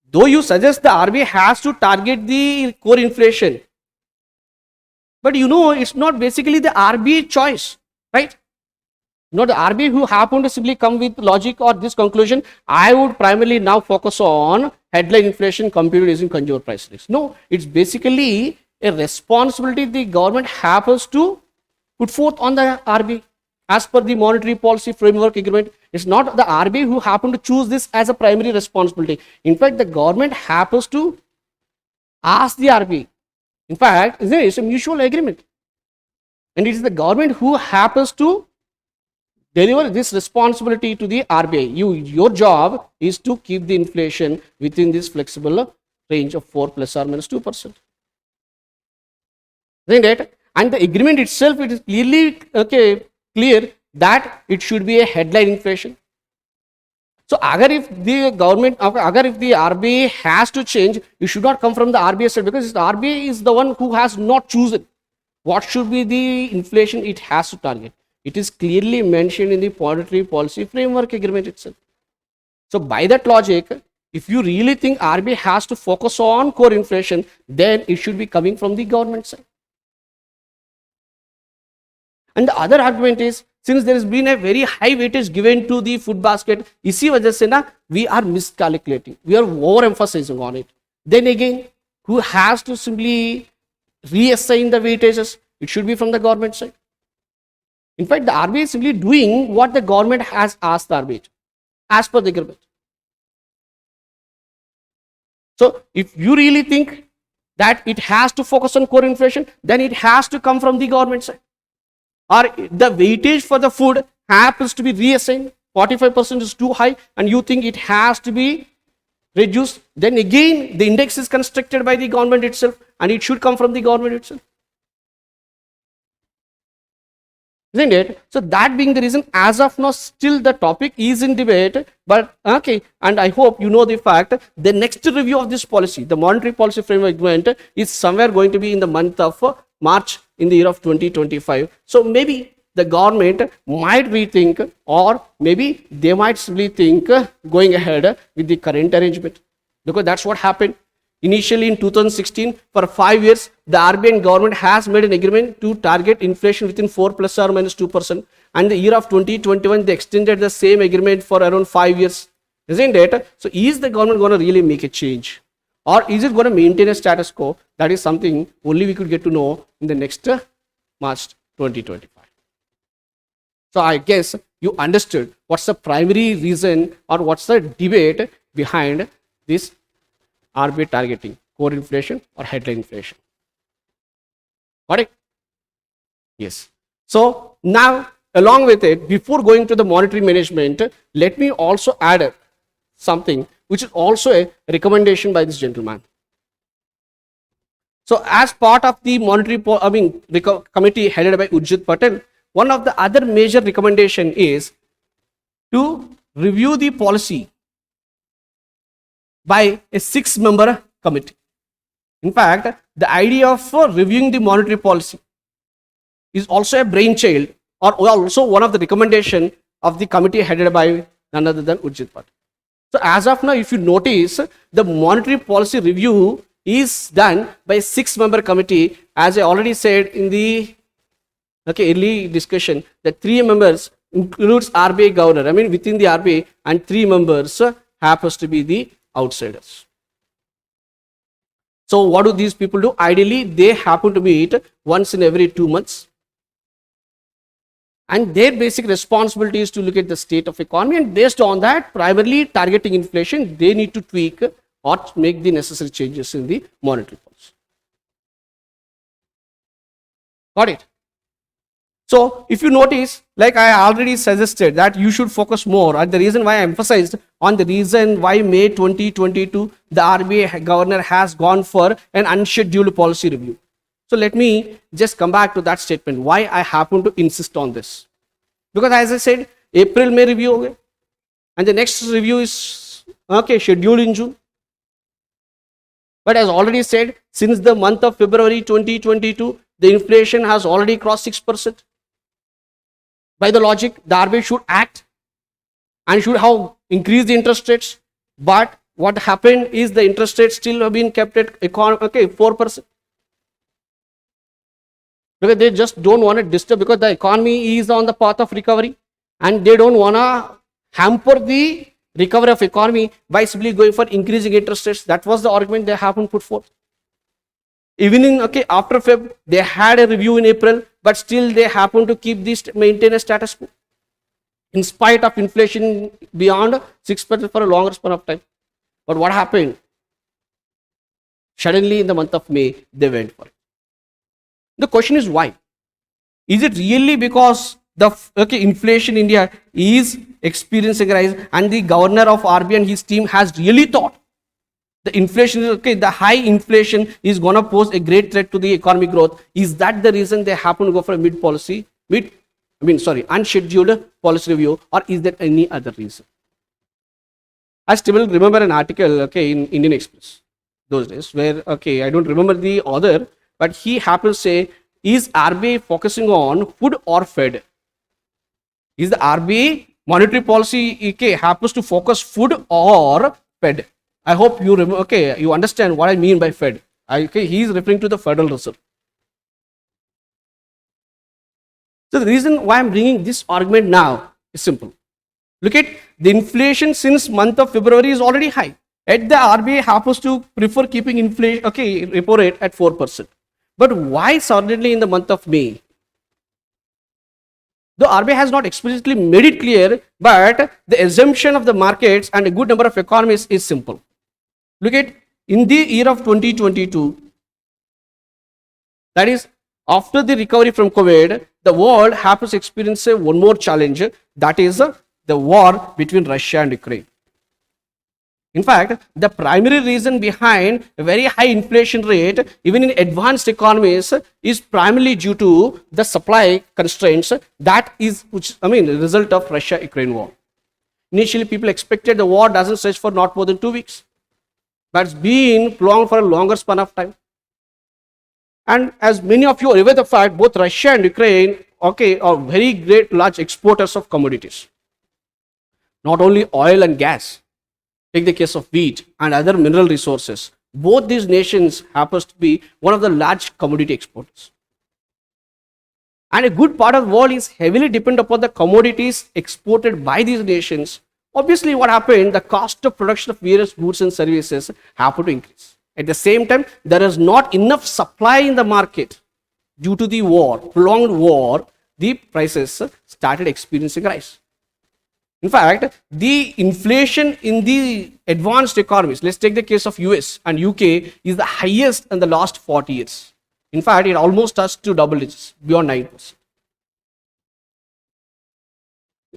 though you suggest the RBI has to target the core inflation, but you know it's not basically the RBI choice, right? Not the RBI who happen to simply come with logic or this conclusion, I would primarily now focus on headline inflation computed using consumer price index. No, it's basically a responsibility the government happens to put forth on the RBI as per the monetary policy framework agreement. It's not the RBI who happen to choose this as a primary responsibility. In fact, the government happens to ask the RBI. In fact, it's a mutual agreement. And it is the government who happens to deliver this responsibility to the RBI. Your job is to keep the inflation within this flexible range of 4 plus or minus 2%. Isn't it? And the agreement itself, it is clearly clear that it should be a headline inflation. So, if the government, if the RBI has to change, it should not come from the RBI side, because the RBI is the one who has not chosen what should be the inflation it has to target. It is clearly mentioned in the monetary policy framework agreement itself. So by that logic, if you really think RBI has to focus on core inflation, then it should be coming from the government side. And the other argument is, since there has been a very high weightage given to the food basket, इसी वजह से ना we are miscalculating, we are overemphasizing on it. Then again, who has to simply reassign the weightages? It should be from the government side. In fact, the RBI is simply doing what the government has asked the RBI to, as per the agreement. So, if you really think that it has to focus on core inflation, then it has to come from the government side. Or the weightage for the food happens to be reassigned, 45% is too high, and you think it has to be reduced, then again the index is constructed by the government itself, and it should come from the government itself. Isn't it? So that being the reason, as of now, still the topic is in debate, but okay, and I hope you know the fact, the next review of this policy, the monetary policy framework agreement, is somewhere going to be in the month of March in the year of 2025. So maybe the government might rethink, or maybe they might simply think going ahead with the current arrangement, because that's what happened. Initially in 2016, for 5 years, the RBI and government has made an agreement to target inflation within 4 plus or minus 2%. And the year of 2021, they extended the same agreement for around 5 years. isn't it? So is the government going to really make a change, or is it going to maintain a status quo? That is something only we could get to know in the next March 2025. So I guess you understood what's the primary reason or what's the debate behind this RBI targeting core inflation or headline inflation. Got it? Yes. So now, along with it, before going to the monetary management, let me also add something which is also a recommendation by this gentleman. So as part of the monetary committee headed by Urjit Patel, one of the other major recommendation is to review the policy by a 6-member committee. In fact, the idea of reviewing the monetary policy is also a brainchild or also one of the recommendation of the committee headed by none other than Urjit Patel. So as of now, if you notice, the monetary policy review is done by a 6-member committee. As I already said in the early discussion, the 3 members includes RBI governor, within the RBI, and 3 members happens to be the outsiders. So what do these people do? Ideally, they happen to meet once in every 2 months. And their basic responsibility is to look at the state of economy, and based on that, primarily targeting inflation, they need to tweak or make the necessary changes in the monetary policy. Got it? So if you notice, like I already suggested, that you should focus more, and the reason why I emphasized on the reason why May 2022 the RBI governor has gone for an unscheduled policy review. So let me just come back to that statement, why I happen to insist on this. Because as I said, April May review hoga, and the next review is scheduled in June. But as already said, since the month of February 2022, the inflation has already crossed 6%. By the logic, the RBI should act and should have increased the interest rates. But what happened is the interest rates still have been kept at 4%. Because they just don't want to disturb, because the economy is on the path of recovery, and they don't want to hamper the recovery of economy by simply going for increasing interest rates. That was the argument they haven't put forth. Even in after Feb, they had a review in April, but still they happen to keep this, maintain a status quo in spite of inflation beyond 6% for a longer span of time. But what happened? Suddenly in the month of May, they went for it. The question is why? Is it really because the inflation in India is experiencing a rise, and the governor of RBI and his team has really thought the inflation is the high inflation is going to pose a great threat to the economic growth? Is that the reason they happen to go for a unscheduled policy review, or is there any other reason? I still remember an article in Indian Express those days where I don't remember the author, but he happened to say, is RBI focusing on food or fed? Is the RBI monetary policy happens to focus food or fed? I hope you remember, you understand what I mean by fed. He is referring to the Federal Reserve. So the reason why I'm bringing this argument now is simple. Look at the inflation since month of February is already high. Yet the RBI happens to prefer keeping inflation, repo rate at 4%. But why suddenly in the month of May? The RBI has not explicitly made it clear, but the assumption of the markets and a good number of economists is simple. Look at in the year of 2022, that is after the recovery from COVID, the world happens to experience one more challenge, that is the war between Russia and Ukraine. In fact, the primary reason behind a very high inflation rate, even in advanced economies, is primarily due to the supply constraints that is, the result of Russia-Ukraine war. Initially, people expected the war doesn't stretch for not more than 2 weeks, but it's been prolonged for a longer span of time. And as many of you are aware of the fact, both Russia and Ukraine, are very great large exporters of commodities. Not only oil and gas. Take the case of wheat and other mineral resources. Both these nations happens to be one of the large commodity exporters. And a good part of the world is heavily dependent upon the commodities exported by these nations Obviously, what happened? The cost of production of various goods and services happened to increase. At the same time, there is not enough supply in the market due to the war, prolonged war. The prices started experiencing a rise. In fact, the inflation in the advanced economies, let's take the case of US and UK, is the highest in the last 40 years. In fact, it almost touched to double digits, beyond 9%.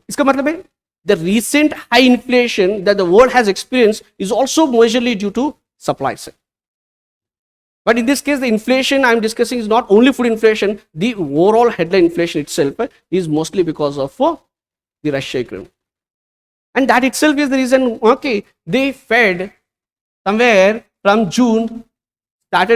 इसका मतलब है, the recent high inflation that the world has experienced is also majorly due to supply side. But in this case, the inflation I am discussing is not only food inflation, the overall headline inflation itself is mostly because of the Russia-Ukraine. And that itself is the reason, okay, they fed somewhere from June, started